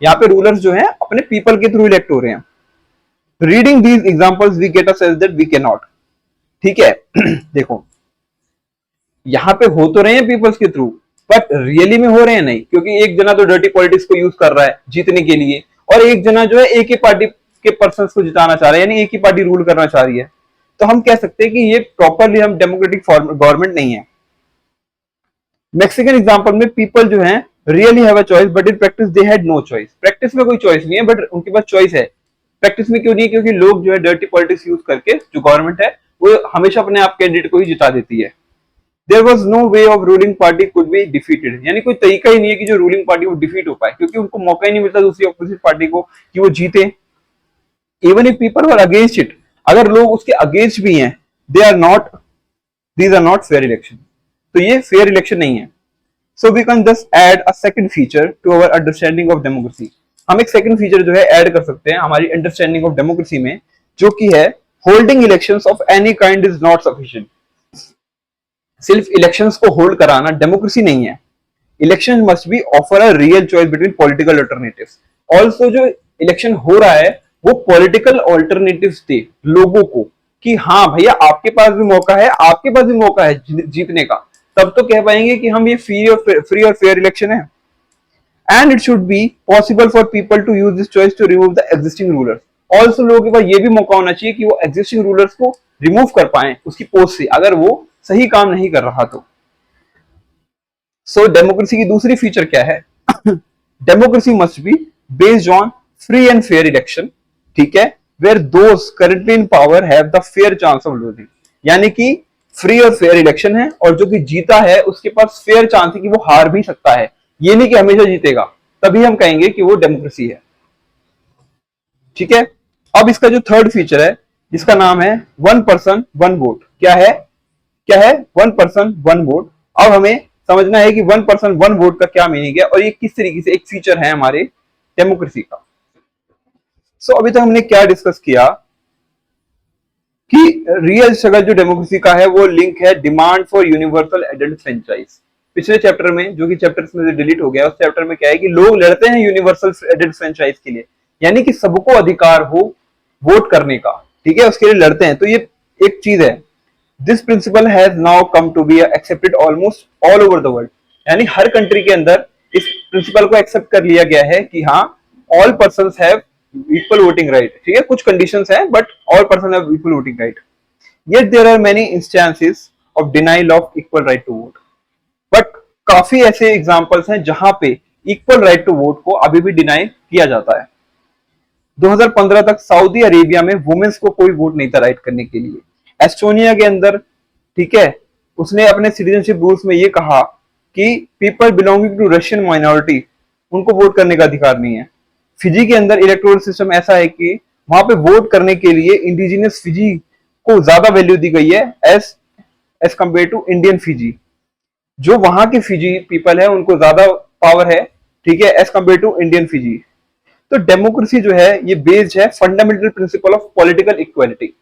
यहाँ पे रूलर्स जो है अपने पीपल के थ्रू इलेक्ट हो रहे हैं। Reading these examples we get a sense that we can not. ठीक है देखो, यहाँ पे हो तो रहे हैं पीपल्स के थ्रू, बट रियली में हो रहे हैं नहीं, क्योंकि एक जना तो डर्टी पॉलिटिक्स को यूज कर रहा है जीतने के लिए, और एक जना जो है एक ही पार्टी के पर्संस को जिताना चाह रहा है, यानी एक ही पार्टी रूल करना चाह रही है। तो हम कह सकते हैं कि ये प्रॉपरली हम डेमोक्रेटिक गवर्नमेंट नहीं है। मैक्सिकन एग्जांपल में पीपल जो है really have a choice but in practice they had no choice. Practice में कोई चॉइस नहीं है बट उनके पास चॉइस है। प्रैक्टिस में क्यों नहीं है? क्योंकि लोग जो है डर्टी पॉलिटिक्स यूज करके जो गवर्नमेंट है वो हमेशा अपने आप कैंडिडेट को ही जिता देती है। There was no way of ruling party could be defeated, यानी कोई तरीका ही नहीं है कि जो रूलिंग पार्टी वो डिफीट हो पाए, क्योंकि उनको मौका ही नहीं मिलता दूसरी ऑपोजिट पार्टी को कि वो जीते। Even if people were against it, अगर लोग उसके अगेंस्ट भी हैं, they are not, these are not fair election. तो ये फेयर इलेक्शन नहीं है। So we can just add a second feature to our understanding of democracy. हम एक सेकंड फीचर जो है ऐड कर सकते हैं हमारी अंडरस्टैंडिंग ऑफ डेमोक्रेसी में, जो कि है holding elections of any kind is not sufficient. सिर्फ इलेक्शंस को होल्ड कराना डेमोक्रेसी नहीं है। Election must be offer a real choice between political alternatives. Also जो इलेक्शन हो रहा है वो पॉलिटिकल अल्टरनेटिव्स दे लोगों को कि हाँ भैया आपके पास भी मौका है, आपके पास भी मौका है जीतने का, तब तो कह पाएंगे कि हम ये फ्री और फेयर इलेक्शन है। And it should be possible for people to use this choice to remove the existing rulers. Also लोगों के पास ये भी मौका होना चाहिए कि वो एग्जिस्टिंग रूलर्स को रिमूव कर पाए उसकी पोस्ट से, अगर वो सही काम नहीं कर रहा तो। सो डेमोक्रेसी की दूसरी फीचर क्या है? Democracy must be based on free and fair election. ठीक है, where those currently in power have the fair chance of losing, यानी कि फ्री और फेयर इलेक्शन है और जो कि जीता है उसके पास फेयर चांस है कि वो हार भी सकता है, ये नहीं कि हमेशा जीतेगा, तभी हम कहेंगे कि वो डेमोक्रेसी है। ठीक है, अब इसका जो थर्ड फीचर है जिसका नाम है वन पर्सन वन वोट। क्या है? क्या है? One person one vote. अब हमें समझना है कि वन पर्सन वन वोट का क्या मीनिंग है और ये किस तरीके से एक फीचर है हमारे डेमोक्रेसी का। सो अभी तक हमने क्या डिस्कस किया कि रियल स्ट्रगल जो डेमोक्रेसी का है वो लिंक है demand for universal adult franchise. पिछले चैप्टर में, जो कि चैप्टर में डिलीट हो गया, उस चैप्टर में क्या है कि लोग लड़ते हैं यूनिवर्सल एडल्ट फ्रेंचाइज के लिए, यानी कि सबको अधिकार हो वोट करने का। ठीक है, उसके लिए लड़ते हैं। तो ये एक चीज है। This principle has now come to be accepted almost all over the world, यानी हर कंट्री के अंदर इस प्रिंसिपल को एक्सेप्ट कर लिया गया है कि हाँ, all person have equal voting right. ठीक है, कुछ कंडीशंस हैं but all person have equal voting right. Yet there are many instances of denial of equal right to vote. But काफी ऐसे एग्जांपल्स हैं जहां पे इक्वल राइट टू वोट को अभी भी डिनाई किया जाता है। 2015 तक सऊदी अरेबिया में वुमेन्स को कोई वोट नहीं था राइट करने के लिए। एस्टोनिया के अंदर, ठीक है, उसने अपने सिटीजनशिप रूल्स में ये कहा कि people belonging to Russian minority, उनको वोट करने का अधिकार नहीं है। फिजी के अंदर इलेक्टोरल सिस्टम ऐसा है कि वहां पे वोट करने के लिए इंडिजिनियस फिजी को ज्यादा वैल्यू दी गई है as as compare to Indian Fiji. जो वहां के फिजी पीपल है उनको ज्यादा पावर है, ठीक है, as compare to Indian Fiji. तो डेमोक्रेसी जो है ये बेस्ड है fundamental principle of political equality.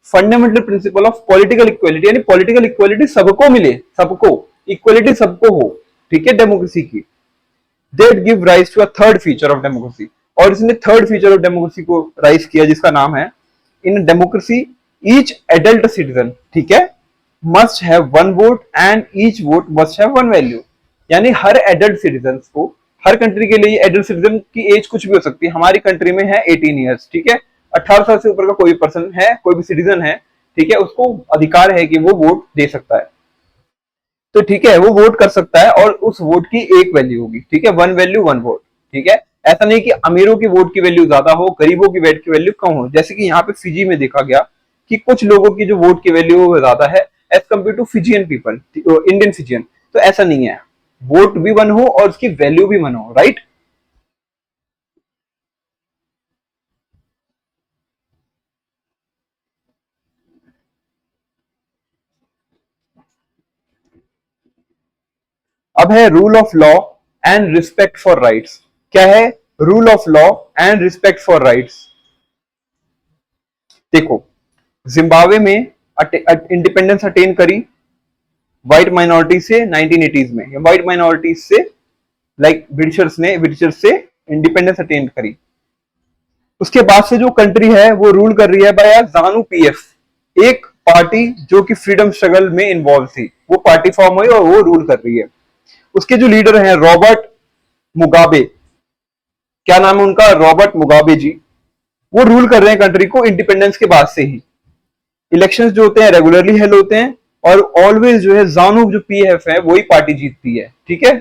Fundamental principle of political equality यानी पॉलिटिकल इक्वालिटी सबको मिले, सबको इक्वालिटी सबको हो, ठीक है, डेमोक्रेसी की। That give rise to a third feature of democracy. और इसने थर्ड फीचर ऑफ डेमोक्रेसी को राइज किया जिसका नाम है, in democracy each adult citizen, ठीक है, must have one vote and each vote must have one value. यानी हर एडल्ट सिटीजन को, हर कंट्री के लिए एडल्ट सिटीजन की एज कुछ भी हो सकती है। हमारी कंट्री में है 18 ईयर्स, ठीक है, 18 साल से ऊपर का कोई पर्सन है, कोई भी सिटीजन है, ठीक है, उसको अधिकार है कि वो वोट दे सकता है। तो ठीक है, वो वोट कर सकता है और उस वोट की एक वैल्यू होगी, ठीक है, वन वैल्यू वन वोट। ठीक है, ऐसा नहीं कि अमीरों की वोट की वैल्यू ज्यादा हो, गरीबों की वोट की वैल्यू कम हो, जैसे कि यहाँ पे फिजी में देखा गया कि कुछ लोगों की जो वोट की वैल्यू ज्यादा है as compare to Fijian people, Indian Fijian. तो ऐसा नहीं है, वोट भी वन हो और उसकी वैल्यू भी वन हो, राइट। अब है rule of law and respect for rights. क्या है rule of law and respect for rights? देखो, जिम्बाब्वे में इंडिपेंडेंस अटेन करी व्हाइट माइनॉरिटी से 1980s में, या व्हाइट माइनॉरिटी से लाइक ब्रिटिशर्स से इंडिपेंडेंस अटेन करी। उसके बाद से जो कंट्री है वो रूल कर रही है बाय जानु पीएफ, एक पार्टी जो कि फ्रीडम स्ट्रगल में इन्वॉल्व थी, वो पार्टी फॉर्म हुई और वो रूल कर रही है। उसके जो लीडर हैं रॉबर्ट मुगाबे, क्या नाम है उनका, रॉबर्ट मुगाबे जी, वो रूल कर रहे हैं कंट्री को इंडिपेंडेंस के बाद से ही। इलेक्शंस जो होते हैं रेगुलरली हेल्ड होते हैं और ऑलवेज जो है जानू जो पीएफ है वही पार्टी जीतती है, ठीक है।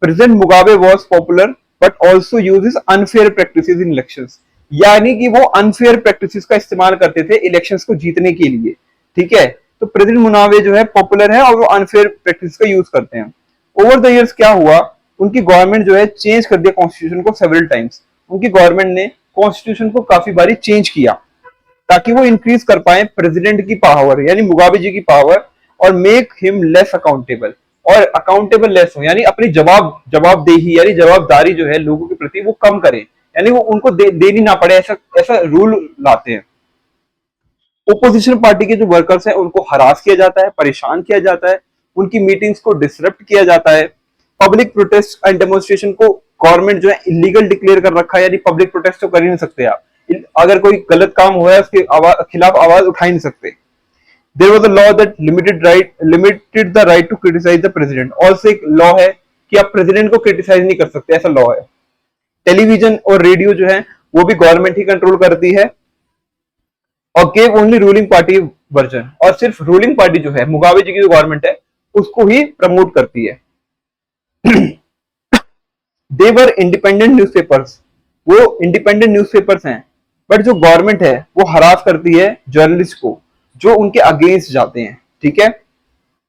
President Mugabe was popular but also uses unfair practices in elections, यानी कि वो अनफेयर प्रैक्टिसेस का इस्तेमाल करते थे इलेक्शंस को जीतने के लिए, ठीक है। तो प्रेसिडेंट मुगाबे जो है पॉपुलर है और वो अनफेयर प्रैक्टिस का यूज करते हैं। ओवर द इयर्स क्या हुआ, उनकी गवर्नमेंट जो है चेंज कर दिया कॉन्स्टिट्यूशन को सेवरल टाइम्स। उनकी गवर्नमेंट ने कॉन्स्टिट्यूशन को काफी बारी चेंज किया ताकि वो इंक्रीज कर पाए प्रेसिडेंट की पावर यानी मुगाबे जी की पावर, और मेक हिम लेस अकाउंटेबल, और अकाउंटेबल लेस हो यानी अपनी जवाबदेही यानी जवाबदारी जो है लोगों के प्रति वो कम करे, यानी वो उनको देनी ना पड़े, ऐसा ऐसा रूल लाते हैं। ओपोजिशन पार्टी के जो वर्कर्स हैं उनको हरास किया जाता है, परेशान किया जाता है, उनकी मीटिंग्स को डिसरप्ट किया जाता है। पब्लिक प्रोटेस्ट एंड डेमोन्स्ट्रेशन को गवर्नमेंट जो है इलीगल डिक्लेयर कर रखा है, यानी पब्लिक प्रोटेस्ट तो कर ही नहीं सकते आप, अगर कोई गलत काम हुआ है उसके खिलाफ आवाज उठा ही नहीं सकते। There was a law that limited the right to criticise the president, और से एक लॉ है कि आप प्रेसिडेंट को क्रिटिसाइज नहीं कर सकते, ऐसा लॉ है। टेलीविजन और रेडियो जो है वो भी गवर्नमेंट ही कंट्रोल करती है, और gave only ruling party version, और सिर्फ रूलिंग पार्टी जो है मुगाबे जी की जो गवर्नमेंट है उसको ही प्रमोट करती है। देवर इंडिपेंडेंट न्यूज़पेपर्स, वो इंडिपेंडेंट न्यूज़पेपर्स हैं, बट जो गवर्नमेंट है वो हरास करती है जर्नलिस्ट को जो उनके अगेंस्ट जाते हैं, ठीक है।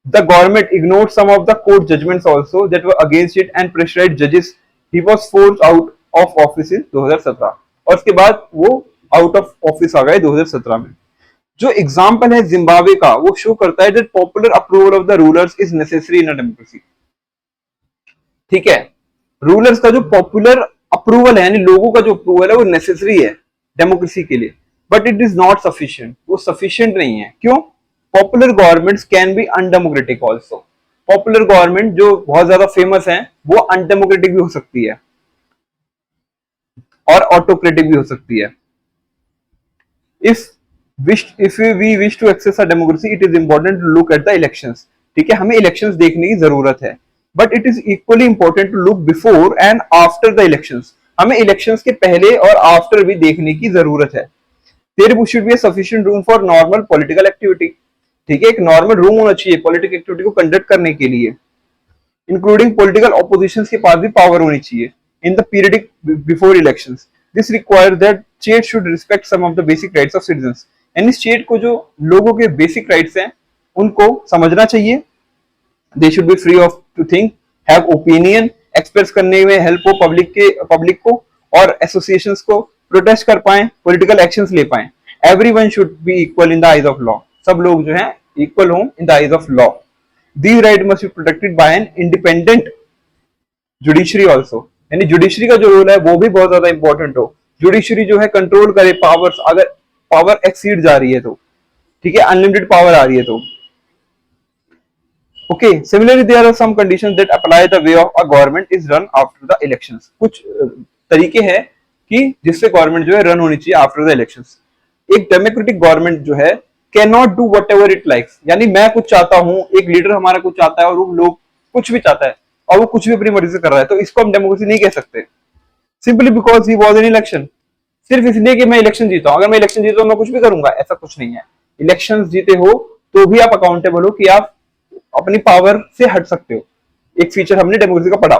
The government ignored some of the court judgements also that were against it and pressurised जजेस, he was forced out of office in 2017, और उसके बाद वो आउट ऑफ ऑफिस आ गए 2017 में। जो एग्जाम्पल है जिम्बाब्वे का वो शो करता है that popular approval of the rulers is necessary in a democracy, ठीक है। रूलर्स का जो पॉपुलर अप्रूवल है यानी लोगों का जो अप्रूवल है वो नेसेसरी है डेमोक्रेसी के लिए, but it is not sufficient, वो सफिशिएंट नहीं है। क्यों? Popular governments can be undemocratic also, popular government जो बहुत ज्यादा फेमस है वो अनडेमोक्रेटिक भी हो सकती है और ऑटोक्रेटिक भी हो सकती है। If we wish to access a democracy it is important to look at the elections, ठीक है, हमें इलेक्शंस देखने की जरूरत है। But it is equally important to look before and after the elections. हमें इलेक्शंस के पहले और आफ्टर भी देखने की जरूरत है। There should be sufficient room for normal political activity. ठीक है, एक नॉर्मल रूम होना चाहिए पॉलिटिकल एक्टिविटी को कंडक्ट करने के लिए, इंक्लूडिंग पॉलिटिकल ऑपोजिशन के पास भी पावर होनी चाहिए in the periodic before elections. This require that state should respect some of the basic rights of citizens. यानी स्टेट को जो लोगों के बेसिक राइट्स हैं उनको समझना चाहिए। They should be free of to think, have opinion, express करने में हेल्प हो पब्लिक को, और एसोसिएशंस को प्रोटेस्ट कर पाए, पॉलिटिकल एक्शंस ले पाए। Everyone should be equal in the eyes of law. सब लोग जो है इक्वल हों in the eyes of law. These rights must be protected by an independent judiciary also। यानी जुडिशरी का जो रोल है वो भी बहुत ज्यादा इंपॉर्टेंट हो। जुडिशरी जो है कंट्रोल करे पावर्स, अगर पावर एक्सीड जा रही है तो, ठीक है, अनलिमिटेड पावर आ रही है तो। Okay, similarly there are some conditions that apply the way of a government is run after the elections. कुछ तरीके हैं कि जिससे गवर्नमेंट जो है रन होनी चाहिए आफ्टर द इलेक्शंस। एक डेमोक्रेटिक गवर्नमेंट जो है can not do what ever it likes. यानी मैं कुछ चाहता हूं, एक लीडर हमारा कुछ चाहता है और वो लोग कुछ भी चाहता है और वो कुछ भी अपनी मर्जी से कर रहा है, तो इसको हम डेमोक्रेसी नहीं कह सकते। Simply because he was in election. सिर्फ इसलिए कि मैं इलेक्शन जीता हूं, अगर मैं इलेक्शन जीता हूं मैं कुछ भी करूंगा, ऐसा कुछ नहीं है। इलेक्शन जीते हो तो भी आप अकाउंटेबल हो कि आप अपनी पावर से हट सकते हो। एक फीचर हमने डेमोक्रेसी का पढ़ा।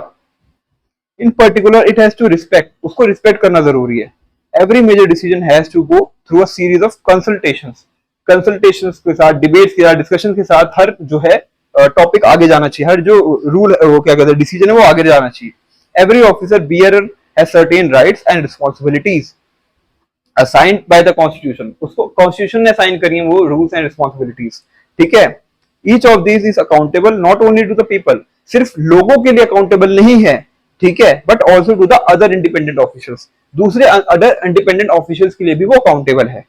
In particular it has to respect, उसको रिस्पेक्ट करना जरूरी है। Every major decision has to go through a series of consultations. Consultations के साथ, डिबेट्स के साथ, डिस्कशन के साथ हर जो है टॉपिक आगे जाना चाहिए, हर जो रूल वो क्या कहते हैं डिसीजन है वो आगे जाना चाहिए। Every officer bearer has certain rights and responsibilities assigned by the constitution. उसको कॉन्स्टिट्यूशन ने असाइन करी है वो रूल्स एंड रिस्पांसिबिलिटीज। ठीक है, each of these is accountable not only to the people. सिर्फ लोगों के लिए अकाउंटेबल नहीं है, ठीक है, but also to the other independent officials. दूसरे अदर इंडिपेंडेंट ऑफिशियल्स के लिए भी वो अकाउंटेबल है।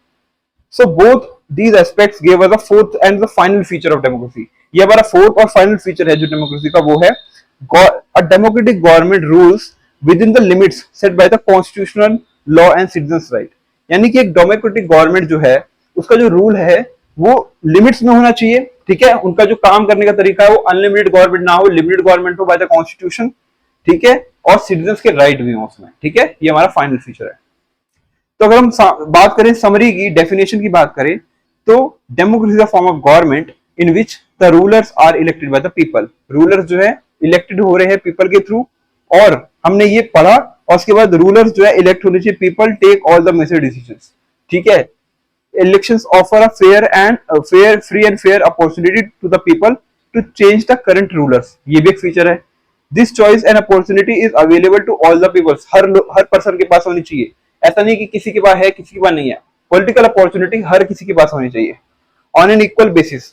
So both these aspects gave us the fourth and the final feature of democracy। ये हमारा फोर्थ और फाइनल फीचर है जो डेमोक्रेसी का, वो है a democratic government rules within the limits set by the constitutional law and citizens right। यानी कि एक डेमोक्रेटिक गवर्नमेंट जो है उसका जो रूल है वो लिमिट्स में होना चाहिए। ठीक है, उनका जो काम करने का तरीका है वो अनलिमिटेड गवर्नमेंट ना हो, लिमिटेड गवर्नमेंट हो बाय द कॉन्स्टिट्यूशन। ठीक है, और सिटीजंस के राइट भी हो उसमें। ठीक है, ये हमारा फाइनल फीचर है। तो अगर हम बात करें समरी की, डेफिनेशन की बात करें, तो democracy is a form of government in which the rulers are elected by the people. Rulers जो है इलेक्टेड हो रहे हैं पीपल के थ्रू, और हमने ये पढ़ा, और उसके बाद रूलर्स जो है इलेक्ट होने चाहिए, people take all the major decisions. ठीक है, elections offer a free and fair opportunity to the people to change the current rulers. ये भी एक फीचर है। This choice and opportunity is available to all the peoples. हर person के पास होनी चाहिए, ऐसा नहीं कि किसी के पास है किसी के पास नहीं है। पॉलिटिकल अपॉर्चुनिटी हर किसी के पास होनी चाहिए on an equal basis.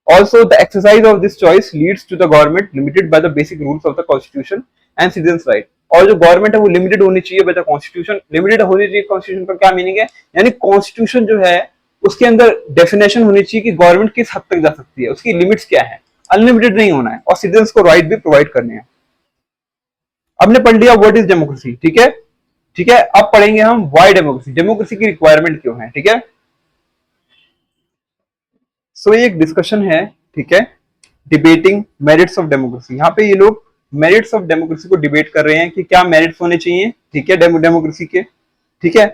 Also the exercise of this choice leads to the government limited by the basic rules of the constitution and citizens right. और जो गवर्नमेंट है वो लिमिटेड होनी चाहिए बाय द कॉन्स्टिट्यूशन। लिमिटेड होनी चाहिए constitution का क्या मीनिंग है, यानी कॉन्स्टिट्यूशन जो है उसके अंदर डेफिनेशन होनी चाहिए कि गवर्नमेंट किस हद तक जा सकती है, उसकी लिमिट्स क्या है, अनलिमिटेड नहीं होना है, और सिटीजंस को राइट भी प्रोवाइड करने हैं। हमने पढ़ लिया व्हाट इज डेमोक्रेसी। ठीक है, ठीक है, अब पढ़ेंगे हम व्हाई डेमोक्रेसी, डेमोक्रेसी की रिक्वायरमेंट क्यों है। ठीक है, सो ये एक डिस्कशन है। ठीक है, डिबेटिंग मेरिट्स ऑफ डेमोक्रेसी। यहाँ पे ये लोग मेरिट्स ऑफ डेमोक्रेसी को डिबेट कर रहे हैं कि क्या मेरिट्स होने चाहिए। ठीक है, डेमोक्रेसी के। ठीक है,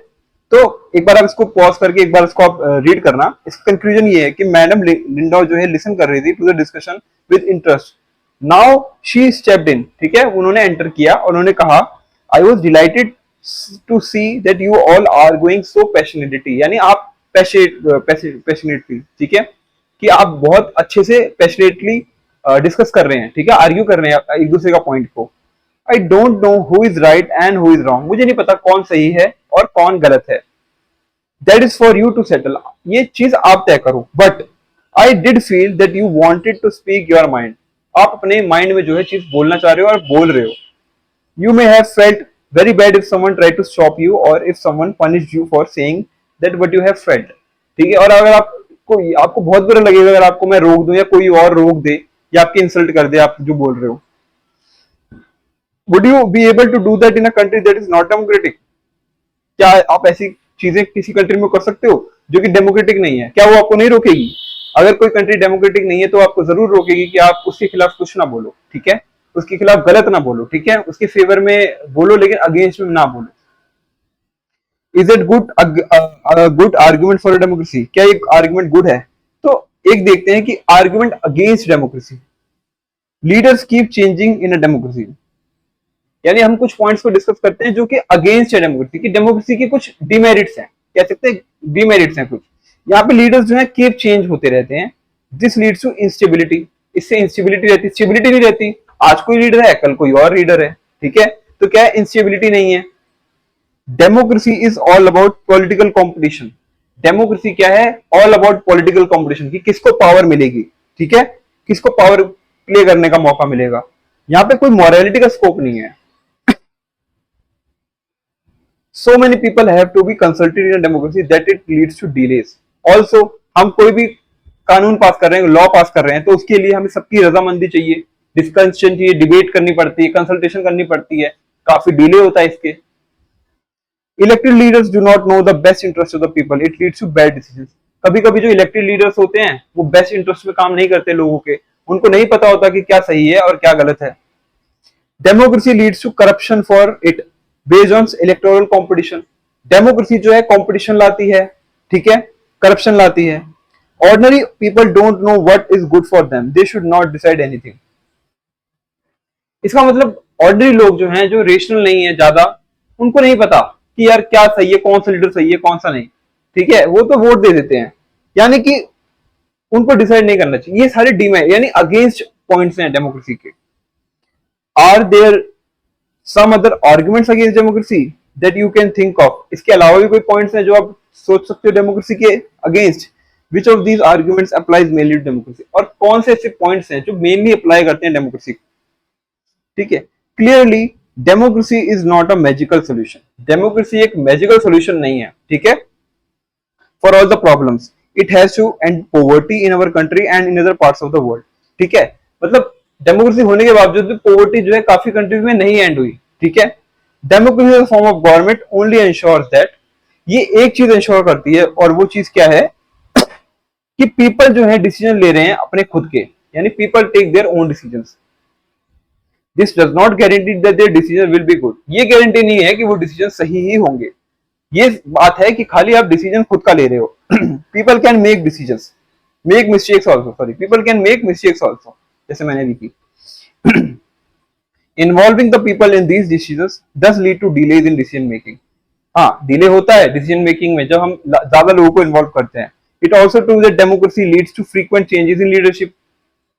तो एक बार आप इसको पॉज करके एक बार इसको आप रीड करना। इसका कंक्लूजन ये है कि मैडम लिंडा जो है लिसन कर रही थी to the discussion with interest. Now she stepped in. ठीक है, उन्होंने एंटर किया, उन्होंने कहा I was delighted to see that you all are going so passionately. यानी आप पैशनेटली, ठीक है, कि आप बहुत अच्छे से पैशनेटली डिस्कस कर रहे हैं। ठीक है, आर्ग्यू कर रहे हैं एक दूसरे का पॉइंट को। I don't know who is right and who is wrong. मुझे नहीं पता कौन सही है और कौन गलत है। That is for you to settle. ये चीज आप तय करो। But I did feel that you wanted to speak your mind. आप अपने माइंड में जो है चीज बोलना चाह रहे हो और बोल रहे हो। You may have felt very bad if someone tried to stop you or if someone punished you for saying that what you have felt। ठीक है, और अगर आपको बहुत बुरा लगेगा अगर आपको मैं रोक दूं या कोई और रोक दे या आपकी इंसल्ट कर दे आप जो बोल रहे हो। Would you be able to do that in a country that is not democratic? क्या आप ऐसी चीजें किसी कंट्री में कर सकते हो जो कि डेमोक्रेटिक नहीं है? क्या वो आपको नहीं रोकेगी? अगर कोई कंट्री डेमोक्रेटिक नहीं है तो आपको जरूर रोकेगी कि आप उसके खिलाफ कुछ ना बोलो, ठीक है, उसके खिलाफ गलत ना बोलो, ठीक है, उसके फेवर में बोलो लेकिन अगेंस्ट में ना बोलो। Is it good good argument for democracy, क्या एक आर्ग्यूमेंट गुड है? तो एक देखते हैं कि argument against democracy, leaders keep changing in a democracy, यानी हम कुछ पॉइंट्स को डिस्कस करते हैं जो कि अगेंस्ट है डेमोक्रेसी की, डेमोक्रेसी के कुछ डिमेरिट्स हैं, कह सकते हैं डिमेरिट्स हैं कुछ। यहाँ पे लीडर्स जो है कीप चेंज होते रहते हैं, दिस लीड्स टू इंस्टेबिलिटी, इससे इंस्टेबिलिटी रहती, स्टेबिलिटी नहीं रहती, आज कोई लीडर है कल कोई और लीडर है, ठीक है, तो क्या है, इंस्टेबिलिटी नहीं है। Democracy is all about political competition, democracy क्या है, ऑल अबाउट पॉलिटिकल कॉम्पिटिशन, कि किसको पावर मिलेगी, ठीक है, किसको पावर प्ले करने का मौका मिलेगा, यहाँ पे कोई मॉरलिटी का स्कोप नहीं है। So many people have to be consulted in a democracy that it leads to delays. Also, हम कोई भी कानून पास कर रहे हैं, लॉ पास कर रहे हैं, तो उसके लिए हमें सबकी रजामंदी चाहिए, डिस्कशन चाहिए, डिबेट करनी पड़ती है, कंसल्टेशन करनी पड़ती है, काफी डिले होता है इसके। Elected leaders do not know the best interest of the people, it leads to bad decisions. कभी कभी जो इलेक्टेड लीडर्स होते हैं वो बेस्ट इंटरेस्ट में काम नहीं करते लोगों के, उनको नहीं पता होता कि क्या सही है और क्या गलत है। Democracy leads to corruption for it based on electoral competition, democracy जो है कंपटीशन लाती है, ठीक है, करप्शन लाती है। Ordinary people don't know what is good for them, they should not decide anything. इसका मतलब ऑर्डिनरी लोग जो हैं, जो रेशनल नहीं है ज्यादा, उनको नहीं पता कि यार क्या सही है, कौन सा लीडर सही है, कौन सा नहीं, ठीक है, वो तो वोट दे देते हैं, यानी कि उनको डिसाइड नहीं करना चाहिए। ये सारे डीमेरिट यानी अगेंस्ट पॉइंट्स हैं डेमोक्रेसी के। Are there some other arguments against democracy that you can think of, इसके अलावा भी कोई पॉइंट्स हैं जो आप सोच सकते हो डेमोक्रेसी के against? Which of these arguments applies mainly to democracy, और कौन से ऐसे पॉइंट्स हैं जो मेनली अप्लाई करते हैं डेमोक्रेसी, ठीक है। Clearly democracy is not a magical solution, democracy एक मैजिकल सोल्यूशन नहीं है, ठीक है, for all the problems. It has to end poverty in our country and in other parts of the world, ठीक है, मतलब डेमोक्रेसी होने के बावजूद भी पॉवर्टी जो है काफी कंट्रीज में नहीं एंड हुई, ठीक है। Democracy is a form of government only ensures that, ये एक चीज एंश्योर करती है, और वो चीज क्या है कि पीपल जो है डिसीजन ले रहे हैं अपने खुद के, यानी people take their own decisions. This does not guarantee that their decision will be good, ये गारंटी नहीं है कि वो डिसीजन सही ही होंगे, ये बात है कि खाली आप डिसीजन खुद का ले रहे हो। People can make decisions, make mistakes also, sorry, people can make mistakes also, जैसे मैंने लिखी। Involving the people in these decisions does lead to delays in decision making, हाँ डिले होता है डिसीजन मेकिंग में जब हम ज्यादा लोगों को इन्वॉल्व करते हैं। It also to that democracy leads to frequent changes in leadership,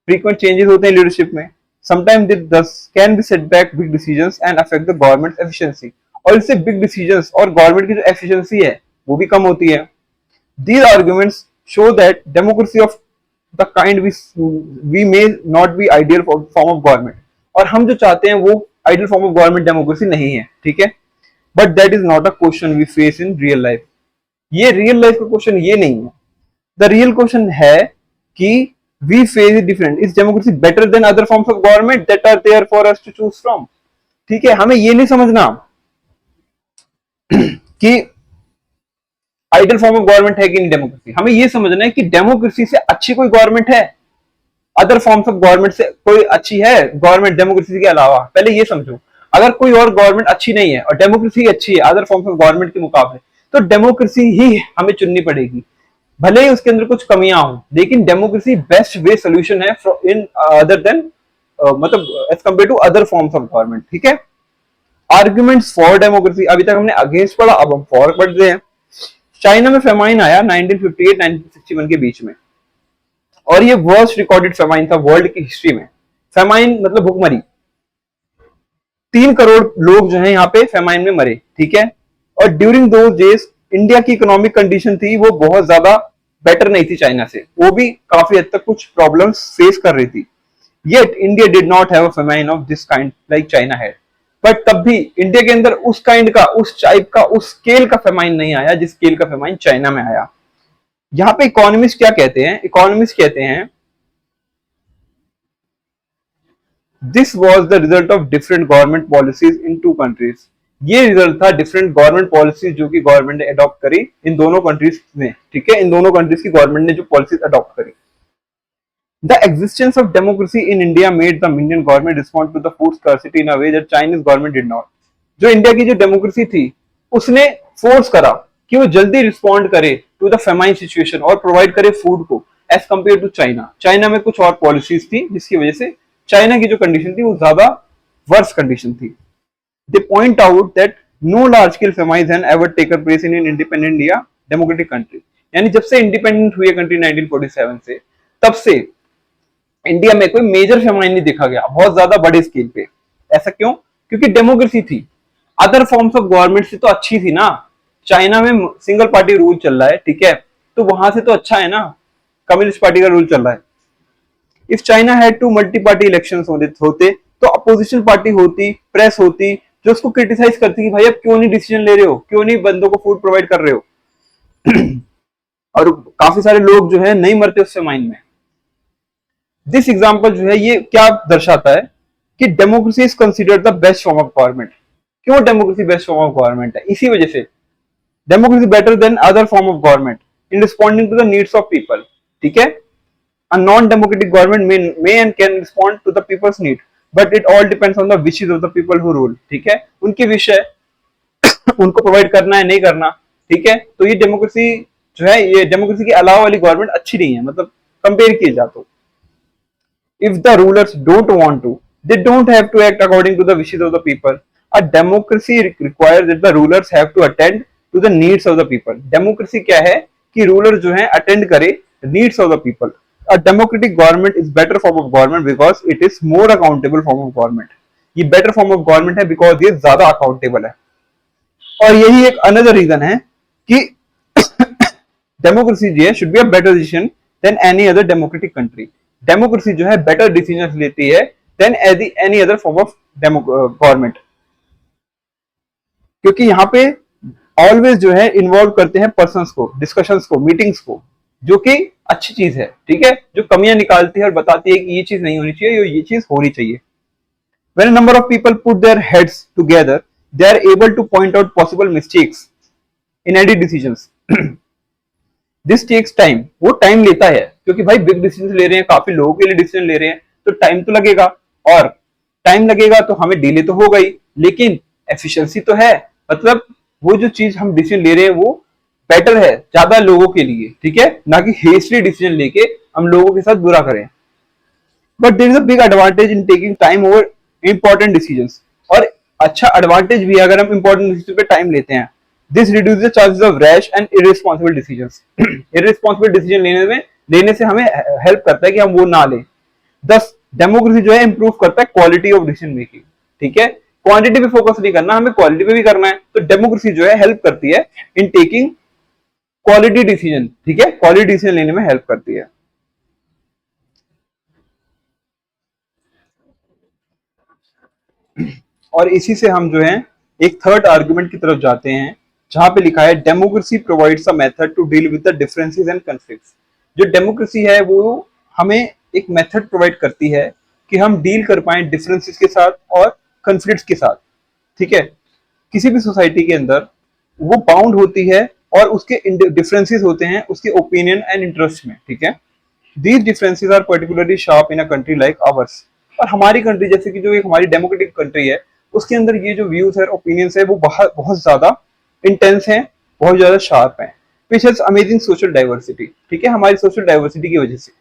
frequent changes होते हैं लीडरशिप में। Sometimes this thus can be set back big decisions and affect the government efficiency, और इससे बिग डिसीजंस और government की जो efficiency है वो भी कम होती है। These arguments show that democracy of the kind we may not be ideal form of government, और हम जो चाहते हैं वो ideal form of government democracy नहीं है, ठीक है, but that is not a question we face in real life, ये रियल लाइफ का क्वेश्चन ये नहीं है। द रियल क्वेश्चन है कि we face it different, is democracy better than other forms of government that are there for us to choose from, ठीक है, हमें ये नहीं समझना कि आइडियल फॉर्म ऑफ गवर्नमेंट है कि नहीं डेमोक्रेसी, हमें ये समझना है कि डेमोक्रेसी से अच्छी कोई गवर्नमेंट है, अदर फॉर्म्स ऑफ गवर्नमेंट से कोई अच्छी है गवर्नमेंट डेमोक्रेसी के अलावा, पहले ये समझो। अगर कोई और गवर्नमेंट अच्छी नहीं है और डेमोक्रेसी अच्छी है अदर फॉर्म्स ऑफ गवर्नमेंट के मुकाबले, तो डेमोक्रेसी ही हमें चुननी पड़ेगी, भले ही उसके अंदर कुछ कमियां हो, लेकिन डेमोक्रेसी बेस्ट वे सोल्यूशन है इन अदर देन मतलब as compare to other forms of government, ठीक है। आर्ग्यूमेंट्स फॉर डेमोक्रेसी, अभी तक हमने अगेंस्ट पढ़ा, अब हम फॉर पढ़ते हैं। चाइना में फेमाइन आया 1958-1961 के बीच में, और ये वर्स्ट रिकॉर्डेड फेमाइन था वर्ल्ड की हिस्ट्री में। फेमाइन मतलब भुखमरी, 3 करोड़ लोग जो है यहाँ पे फेमाइन में मरे, ठीक है। और ड्यूरिंग दोज डेज इंडिया की इकोनॉमिक कंडीशन थी वो बहुत ज्यादा बेटर नहीं थी चाइना से, वो भी काफी हद तक कुछ प्रॉब्लम्स फेस कर रही थी। Yet India did not have a famine of this kind like China had, but तब भी इंडिया के अंदर उस काइंड का, उस टाइप का, उस स्केल का फेमाइन नहीं आया जिस स्केल का फेमाइन चाइना में आया। यहाँ पे इकोनॉमिस्ट क्या कहते हैं, इकोनॉमिस्ट कहते हैं this was the result of different government policies in 2 countries, ये रिजल्ट था डिफरेंट गवर्नमेंट पॉलिसीज जो कि गवर्नमेंट ने अडॉप्ट करी इन दोनों कंट्रीज में, ठीक है, इन दोनों कंट्रीज की गवर्नमेंट ने जो पॉलिसीज अडॉप्ट करी। The existence of democracy in India made the Indian government respond to the food scarcity in a way that Chinese government did not. जो इंडिया की जो डेमोक्रेसी थी उसने फोर्स करा कि वो जल्दी रिस्पॉन्ड करे टू द फेमाइन सिचुएशन और प्रोवाइड करे फूड को as compare to China. China में कुछ और पॉलिसीज थी जिसकी वजह से चाइना की जो कंडीशन थी वो ज्यादा वर्स कंडीशन थी. They point out that no large scale famines have ever taken place in independent India democratic country. यानी जब से इंडिपेंडेंट हुई है कंट्री 1947 से तब से इंडिया में कोई मेजर फेमाइन नहीं देखा गया बहुत ज्यादा बड़े स्केल पे. ऐसा क्यों? क्योंकि डेमोक्रेसी थी. अदर फॉर्म्स ऑफ गवर्नमेंट से तो अच्छी थी ना. चाइना में सिंगल पार्टी रूल चल रहा है, ठीक है, तो वहां से तो अच्छा है ना, कम्युनिस्ट पार्टी का रूल चल रहा है. If China had to multi party elections होते तो अपोजिशन पार्टी होती, प्रेस होती जो उसको क्रिटिसाइज करती कि भाई अब क्यों नहीं डिसीजन ले रहे हो, क्यों नहीं बंदों को फूड प्रोवाइड कर रहे हो. और काफी सारे लोग जो है नहीं मरते उससे माइंड में. दिस एग्जाम्पल जो है ये क्या दर्शाता है कि democracy is considered the best form of government. क्यों democracy best form of government है? इसी वजह से democracy better than other form of government in responding to the needs of people. ठीक है, a non-democratic government may and can respond to the people's need, but it all depends on the wishes of the people who rule. ठीक है, उनके wish है उनको provide करना है नहीं करना. ठीक है, तो ये डेमोक्रेसी जो है ये डेमोक्रेसी के अलावा वाली गवर्नमेंट अच्छी नहीं है, मतलब कंपेयर किए जाए तो. If the rulers don't want to, they don't have to act according to the wishes of the people. A democracy requires that the rulers have to attend to the needs of the people. Democracy क्या है कि ruler जो है attend करे needs of the people. A democratic government is better form of government because it is more accountable form of government. ये better form of government है because ये ज्यादा accountable है. और यही एक another reason है कि डेमोक्रेसी जो है should be a better decision than any other democratic country. Democracy जो है बेटर डिसीजन लेती है than any other form of government, क्योंकि यहाँ पे ऑलवेज जो है इन्वॉल्व करते हैं पर्संस को, डिस्कशंस को, मीटिंग्स को, जो कि अच्छी चीज है. ठीक है, जो कमियां निकालती है और बताती है कि ये चीज नहीं होनी चाहिए, ये चीज होनी चाहिए. When a number of people put their heads together, they are able to point out possible mistakes in any decisions. This takes time. वो टाइम लेता है क्योंकि भाई बिग डिसीजन ले रहे हैं, काफी लोगों के लिए डिसीजन ले रहे हैं, तो टाइम तो लगेगा. और टाइम लगेगा तो हमें डिले तो होगा ही, लेकिन एफिशिएंसी तो है. मतलब वो जो चीज हम डिसीजन ले रहे हैं वो बेटर है ज्यादा लोगों के लिए. ठीक है, ना कि हेस्टली डिसीजन लेके हम लोगों के साथ बुरा करें. But there is a big advantage in taking time over important decisions. और अच्छा एडवांटेज भी है अगर हम इंपॉर्टेंट डिसीजन पे टाइम लेते हैं. This reduces the chances of rash and irresponsible decisions. irresponsible decision लेने से हमें हेल्प करता है कि हम वो ना लें. Thus, डेमोक्रेसी जो है इंप्रूव करता है क्वालिटी ऑफ डिसीजन मेकिंग. ठीक है, क्वांटिटी पे फोकस नहीं करना, हमें क्वालिटी पे भी करना है. तो डेमोक्रेसी जो है हेल्प करती है इन टेकिंग क्वालिटी डिसीजन. ठीक है, क्वालिटी डिसीजन लेने में हेल्प करती है. और इसी से हम जो है एक थर्ड आर्गुमेंट की तरफ जाते हैं जहां पे लिखा है democracy provides a method to deal with the differences and conflicts. जो डेमोक्रेसी है वो हमें एक मेथड प्रोवाइड करती है कि हम डील कर पाए डिफरेंसेस के साथ और कॉन्फ्लिक्ट्स के साथ. ठीक है, किसी भी सोसाइटी के अंदर वो बाउंड होती है और उसके डिफरेंसेस होते हैं उसके ओपिनियन एंड इंटरेस्ट में. ठीक है, these differences are particularly sharp in a country like ours. और हमारी कंट्री जैसे कि जो एक हमारी डेमोक्रेटिक कंट्री है उसके अंदर ये जो व्यूज है ओपिनियंस है वो बहुत ज्यादा इंटेंस हैं, बहुत ज्यादा शार्प हैं. Which has amazing social diversity. ठीक है, हमारी सोशल डाइवर्सिटी की वजह से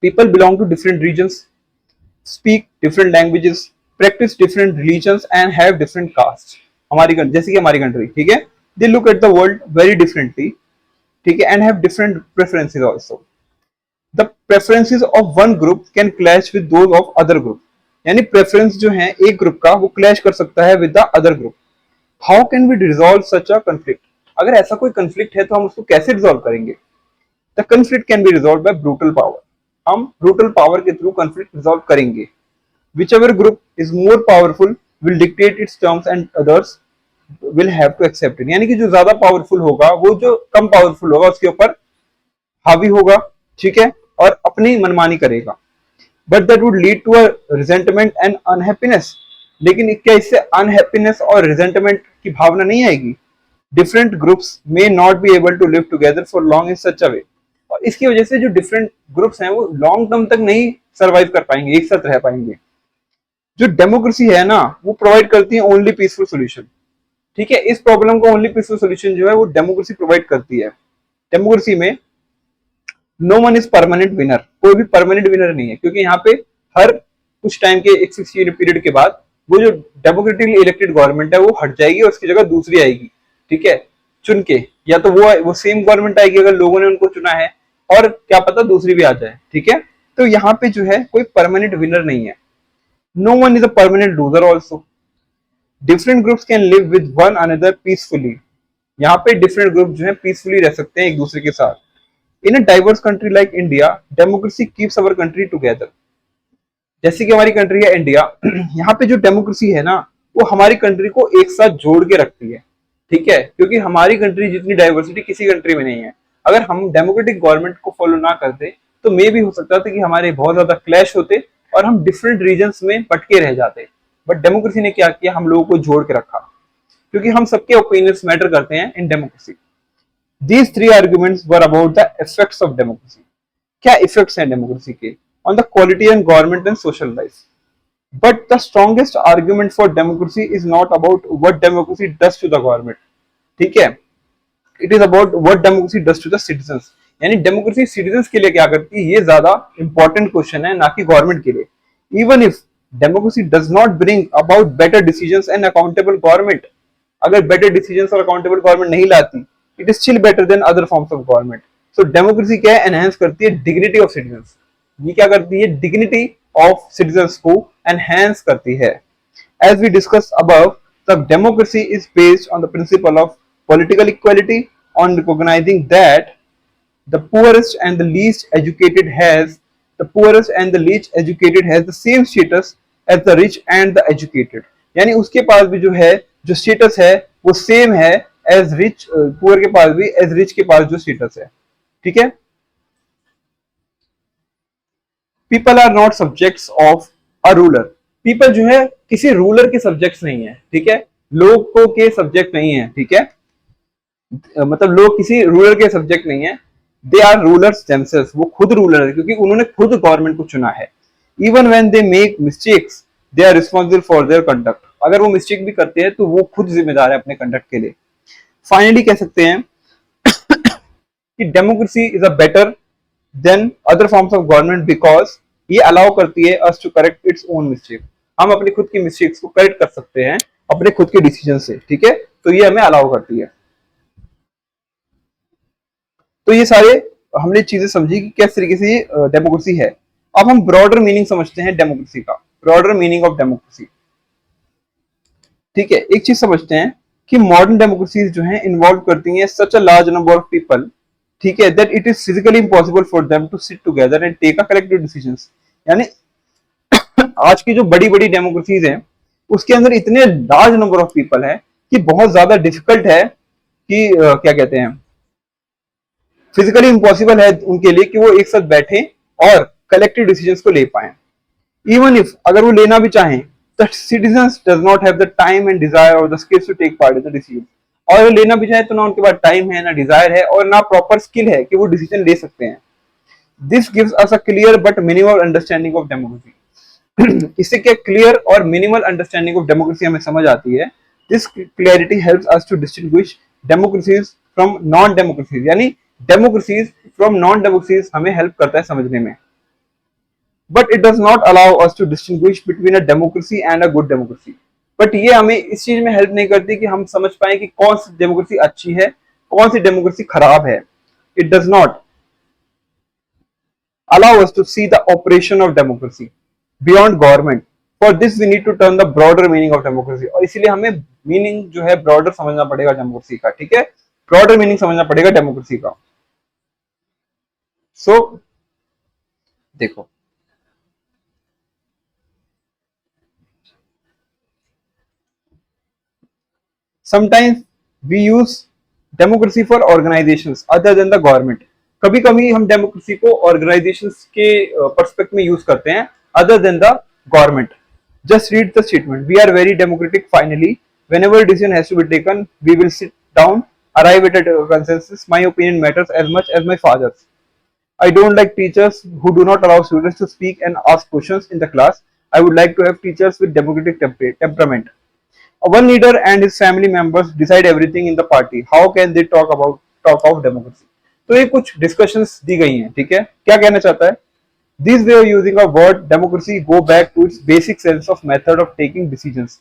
people belong to different regions, speak different languages, practise different religions and have different caste. हमारी जैसे कि हमारी कंट्री, ठीक है, they look at the world very differently. ठीक है, and have different preferences also. The preferences of one group can clash with those of other group. यानी preference जो है एक ग्रुप का वो क्लैश कर सकता है with the other group. How can we resolve such a conflict? अगर ऐसा कोई कंफ्लिक्ट है तो हम उसको कैसे रिजॉल्व करेंगे? The conflict can be resolve by brutal power. हम ब्रूटल पावर के थ्रू कंफ्लिक्ट रिजॉल्व करेंगे. whichever group is more powerful will dictate its terms and others will have to accept it. यानी कि जो ज्यादा पावरफुल होगा वो जो कम पावरफुल होगा उसके ऊपर हावी होगा. ठीक है, और अपनी मनमानी करेगा. But that would lead to a resentment and unhappiness. लेकिन क्या इससे अनहैप्पीनेस और रिजेंटमेंट की भावना नहीं आएगी? Different groups may not be able to live together for long in such a way. और इसकी वजह से जो डिफरेंट ग्रुप्स हैं वो लॉन्ग टर्म तक नहीं सरवाइव कर पाएंगे, एक साथ रह पाएंगे। जो डेमोक्रेसी है ना वो प्रोवाइड करती है ओनली पीसफुल सोल्यूशन। ठीक है, इस प्रॉब्लम को ओनली पीसफुल सोल्यूशन जो है वो डेमोक्रेसी प्रोवाइड करती है। डेमोक्रेसी में no one is permanent winner, कोई भी परमानेंट विनर नहीं है, क्योंकि यहाँ पे हर कुछ टाइम के एक 6 ईयर पीरियड के बाद वो जो डेमोक्रेटिकली इलेक्टेड गवर्नमेंट है वो हट जाएगी और उसकी जगह दूसरी आएगी। ठीक है, चुन के, या तो वो सेम गवर्नमेंट आएगी अगर लोगों ने उनको चुना है, और क्या पता दूसरी भी आ जाए। ठीक है, तो यहाँ पे जो है कोई परमानेंट विनर नहीं है। No one is a permanent loser also. Different groups can live with one another peacefully. यहाँ पे डिफरेंट ग्रुप जो है पीसफुली रह सकते हैं एक दूसरे के साथ। In a diverse country like India, democracy keeps our country together. जैसे कि हमारी कंट्री है इंडिया, यहाँ पे जो डेमोक्रेसी है ना वो हमारी कंट्री को एक साथ जोड़ के रखती है। ठीक है, क्योंकि हमारी कंट्री जितनी डाइवर्सिटी किसी कंट्री में नहीं है। अगर हम डेमोक्रेटिक गवर्नमेंट को फॉलो ना करते तो मे भी हो सकता था कि हमारे बहुत ज्यादा क्लैश होते और हम डिफरेंट रीजन्स में बटके रह जाते। बट डेमोक्रेसी ने क्या किया, हम लोगों को जोड़ के रखा, क्योंकि हम सबके ओपिनियंस मैटर करते हैं in democracy. These three arguments were about the effects of democracy. क्या इफेक्ट्स हैं डेमोक्रेसी के on the quality and government and social life. But the strongest argument for democracy is not about what democracy does to the government. ठीक है, it is about what democracy does to the citizens. यानी democracy citizens के लिए क्या करती है, ये ज्यादा इंपॉर्टेंट क्वेश्चन है, ना कि गवर्नमेंट के लिए। Even if democracy does not bring about better decisions and accountable government, अगर बेटर डिसीजंस और अकाउंटेबल गवर्नमेंट नहीं लाती, it is still better than other forms of government. So democracy क्या है, एनहांस करती है डिग्निटी ऑफ सिटीजंस। ये क्या करती है, डिग्निटी ऑफ सिटीजंस को एनहांस करती है। As we discuss above, the democracy is based on the principle of political equality, on recognizing that the poorest and the least educated has the same status as the rich and the educated। यानी उसके पास भी जो है जो status है वो same है as rich, poor के पास भी एज रिच के पास जो स्टेटस है। ठीक है, people are not subjects of a ruler. People जो है किसी रूलर के सब्जेक्ट्स नहीं है। ठीक है, लोगों के सब्जेक्ट नहीं है। ठीक है, मतलब लोग किसी रूलर के सब्जेक्ट नहीं है। दे आर रूलर्स देमसेल्व्स, वो खुद रूलर है क्योंकि उन्होंने खुद गवर्नमेंट को चुना है। Even when they make mistakes they are responsible for their conduct. अगर वो मिस्टेक भी करते हैं तो वो खुद जिम्मेदार है अपने कंडक्ट के लिए। फाइनली कह सकते हैं कि democracy is a better than other forms of government because ये अलाउ करती है us to correct its own mistake. हम अपनी खुद की मिस्टेक्स को करेक्ट कर सकते हैं अपने खुद के डिसीजन से। ठीक है, तो ये हमें अलाउ करती है। तो ये सारे हमने चीजें समझी कि किस तरीके से ये डेमोक्रेसी है। अब हम ब्रॉडर मीनिंग समझते हैं डेमोक्रेसी का, ब्रॉडर मीनिंग ऑफ डेमोक्रेसी। ठीक है, एक चीज समझते हैं कि मॉडर्न डेमोक्रेसीज जो है इन्वॉल्व करती हैं such a large number of people. ठीक है, that it is physically impossible for them to sit together and take a collective decisions. यानी आज की जो बड़ी बड़ी डेमोक्रेसीज हैं उसके अंदर इतने लार्ज नंबर ऑफ पीपल है कि बहुत ज्यादा डिफिकल्ट है कि क्या कहते हैं, फिजिकली इम्पॉसिबल है उनके लिए कि वो एक साथ बैठे और कलेक्टिव डिसीजंस को ले पाए। इवन इफ अगर वो लेना भी चाहें, the citizens does not have the time and desire or the skills to take part in the decision। और वो लेना भी चाहे तो ना उनके पास टाइम है, ना डिजायर है और ना प्रॉपर स्किल है कि वो डिसीजन ले सकते हैं। This gives us a clear but minimal understanding of democracy. इससे क्या क्लियर और मिनिमल अंडरस्टैंडिंग ऑफ डेमोक्रेसी हमें समझ आती है। This clarity helps us to distinguish democracies from non democracies. यानी डेमोक्रेसीज फ्रॉम नॉन डेमोक्रेसीज हमें हेल्प करता है समझने में। But it does not allow us to distinguish between a democracy and a good democracy। But ये हमें इस चीज में हेल्प नहीं करती कि हम समझ पाए कि कौन सी डेमोक्रेसी अच्छी है, कौन सी डेमोक्रेसी खराब है। It does not allow us to see the operation of democracy beyond government। For this we need to turn the broader meaning of democracy। और इसीलिए हमें मीनिंग जो है ब्रॉडर समझना पड़ेगा डेमोक्रेसी का। ठीक है, ब्रॉडर मीनिंग समझना पड़ेगा डेमोक्रेसी का। सो देखो, sometimes we use democracy for organizations other than the government। कभी कभी हम डेमोक्रेसी को ऑर्गेनाइजेशंस के पर्सपेक्ट में यूज करते हैं other than the government. Just read the statement, we are very democratic finally, whenever decision has to be taken we will sit down, arrive at a consensus, my opinion matters as much as my father's। I don't like teachers who do not allow students to speak and ask questions in the class. I would like to have teachers with democratic temperament. One leader and his family members decide everything in the party. How can they talk of democracy? तो ये कुछ discussions दी गई हैं, ठीक है? क्या कहना चाहता है? This way of using a word democracy go back to its basic sense of method of taking decisions.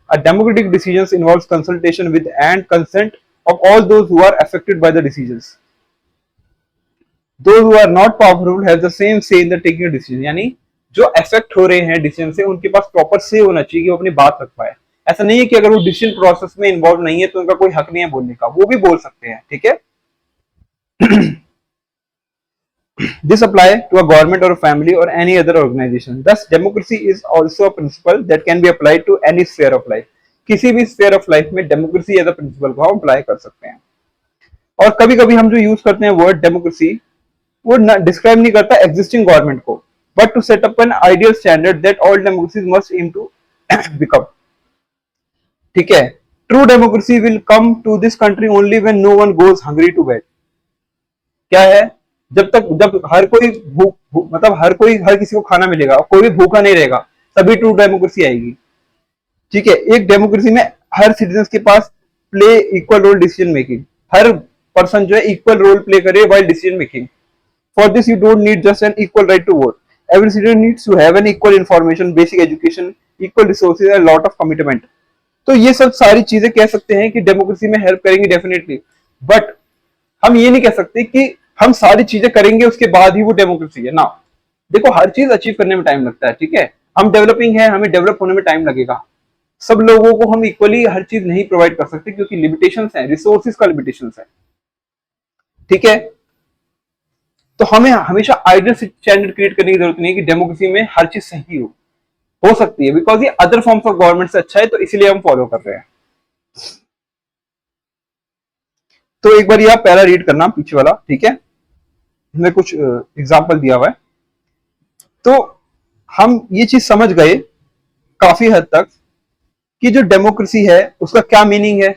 A democratic decisions involves consultation with and consent of all those who are affected by the decisions. Those who are not powerful have the same say in the taking a decision. यानी जो affect हो रहे हैं decision से उनके पास proper से होना चाहिए कि वो अपनी बात रख पाए. ऐसा नहीं है कि अगर वो डिसीजन प्रोसेस में इन्वॉल्व नहीं है तो उनका कोई हक नहीं है बोलने का, वो भी बोल सकते हैं, ठीक है. This apply to a government or a family or any other organization. Thus, democracy is also a principle that can be applied to any sphere of life. किसी भी sphere of life में democracy as a principle को हम apply कर सकते हैं. और कभी कभी हम जो यूज करते हैं वर्ड डेमोक्रेसी, वो डिस्क्राइब नहीं करता एग्जिस्टिंग गवर्नमेंट को, but to set up an ideal standard that all democracies must aim to become. ठीक है. True democracy will come to this country only when no one goes hungry to bed. क्या है? जब हर कोई मतलब हर किसी को खाना मिलेगा, कोई भी भूखा नहीं रहेगा, तभी ट्रू डेमोक्रेसी आएगी. ठीक है. एक डेमोक्रेसी में हर सिटीजन के पास play equal role decision making. हर पर्सन जो है इक्वल रोल प्ले करे while decision making. For this you don't need just an equal right to vote. Every citizen needs to have an equal information, basic education, equal resources and lot of commitment. तो ये सब सारी चीजें कह सकते हैं कि डेमोक्रेसी में हेल्प करेंगी डेफिनेटली, बट हम ये नहीं कह सकते कि हम सारी चीजें करेंगे उसके बाद ही वो डेमोक्रेसी है ना. देखो, हर चीज अचीव करने में टाइम लगता है, ठीक है. हम डेवलपिंग है, हमें डेवलप होने में टाइम लगेगा. सब लोगों को हम इक्वली हर चीज नहीं प्रोवाइड कर सकते क्योंकि लिमिटेशंस हैं, रिसोर्सेज का लिमिटेशंस है, ठीक है. तो हमें हमेशा आइडियल स्टैंडर्ड क्रिएट करने की जरूरत नहीं है कि डेमोक्रेसी में हर चीज सही हो सकती है, बिकॉज ये अदर फॉर्म्स ऑफ गवर्नमेंट से अच्छा है, तो इसीलिए हम फॉलो कर रहे हैं. तो एक बार ये आप पहला रीड करना पीछे वाला, ठीक है. इसमें कुछ एग्जाम्पल दिया हुआ है. तो हम ये चीज समझ गए काफी हद तक कि जो डेमोक्रेसी है उसका क्या मीनिंग है,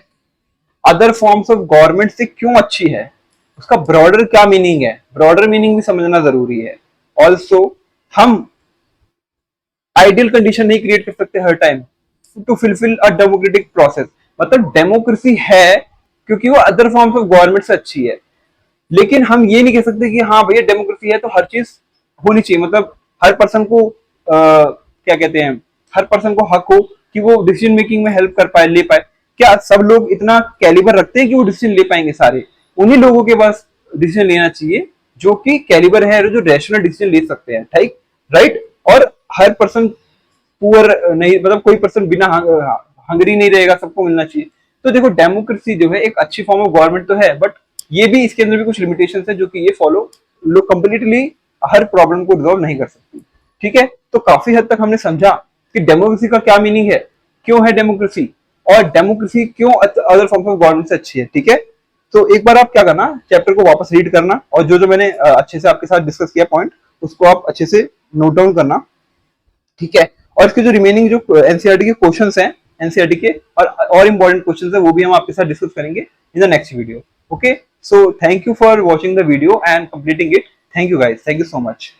अदर फॉर्म्स ऑफ गवर्नमेंट से क्यों अच्छी है, उसका ब्रॉडर क्या मीनिंग है. ब्रॉडर मीनिंग भी समझना जरूरी है. ऑल्सो हम आइडियल कंडीशन नहीं क्रिएट कर सकते हर time to fulfil a democratic process. मतलब डेमोक्रेसी है क्योंकि वो अदर फॉर्म्स ऑफ गवर्नमेंट से अच्छी है, लेकिन हम ये नहीं कह सकते कि हाँ भैया डेमोक्रेसी है तो हर चीज होनी चाहिए. मतलब हर पर्सन को क्या कहते हैं, हर पर्सन को हक हो कि वो डिसीजन मेकिंग में हेल्प कर पाए, ले पाए. क्या सब लोग इतना कैलिबर रखते हैं कि वो डिसीजन ले पाएंगे? सारे उन्हीं लोगों के पास डिसीजन लेना चाहिए जो कि कैलिबर है, जो रैशनल डिसीजन ले सकते हैं, ठीक, राइट. और हर पर्सन पुअर नहीं, मतलब कोई पर्सन बिना हंगरी नहीं रहेगा, सबको मिलना चाहिए. तो देखो, डेमोक्रेसी जो है एक अच्छी फॉर्म ऑफ गवर्नमेंट तो है, बट ये भी, इसके अंदर भी कुछ लिमिटेशंस है जो कि ये फॉलो लोग कंप्लीटली हर प्रॉब्लम को रिजॉल्व नहीं कर सकती, ठीक है. तो काफी हद तक हमने समझा कि डेमोक्रेसी का क्या मीनिंग है, क्यों है डेमोक्रेसी, और डेमोक्रेसी क्यों अदर फॉर्म ऑफ गवर्नमेंट से अच्छी है, ठीक है. तो एक बार आप क्या करना, चैप्टर को वापस रीड करना और जो जो मैंने अच्छे से आपके साथ डिस्कस किया पॉइंट, उसको आप अच्छे से नोट डाउन करना, ठीक है. और इसके जो रिमेनिंग जो एनसीईआरटी के क्वेश्चंस हैं, एनसीईआरटी के और इंपॉर्टेंट क्वेश्चंस है, वो भी हम आपके साथ डिस्कस करेंगे in the next video. Okay, so thank you for watching the video and completing it. Thank you guys, thank you so much.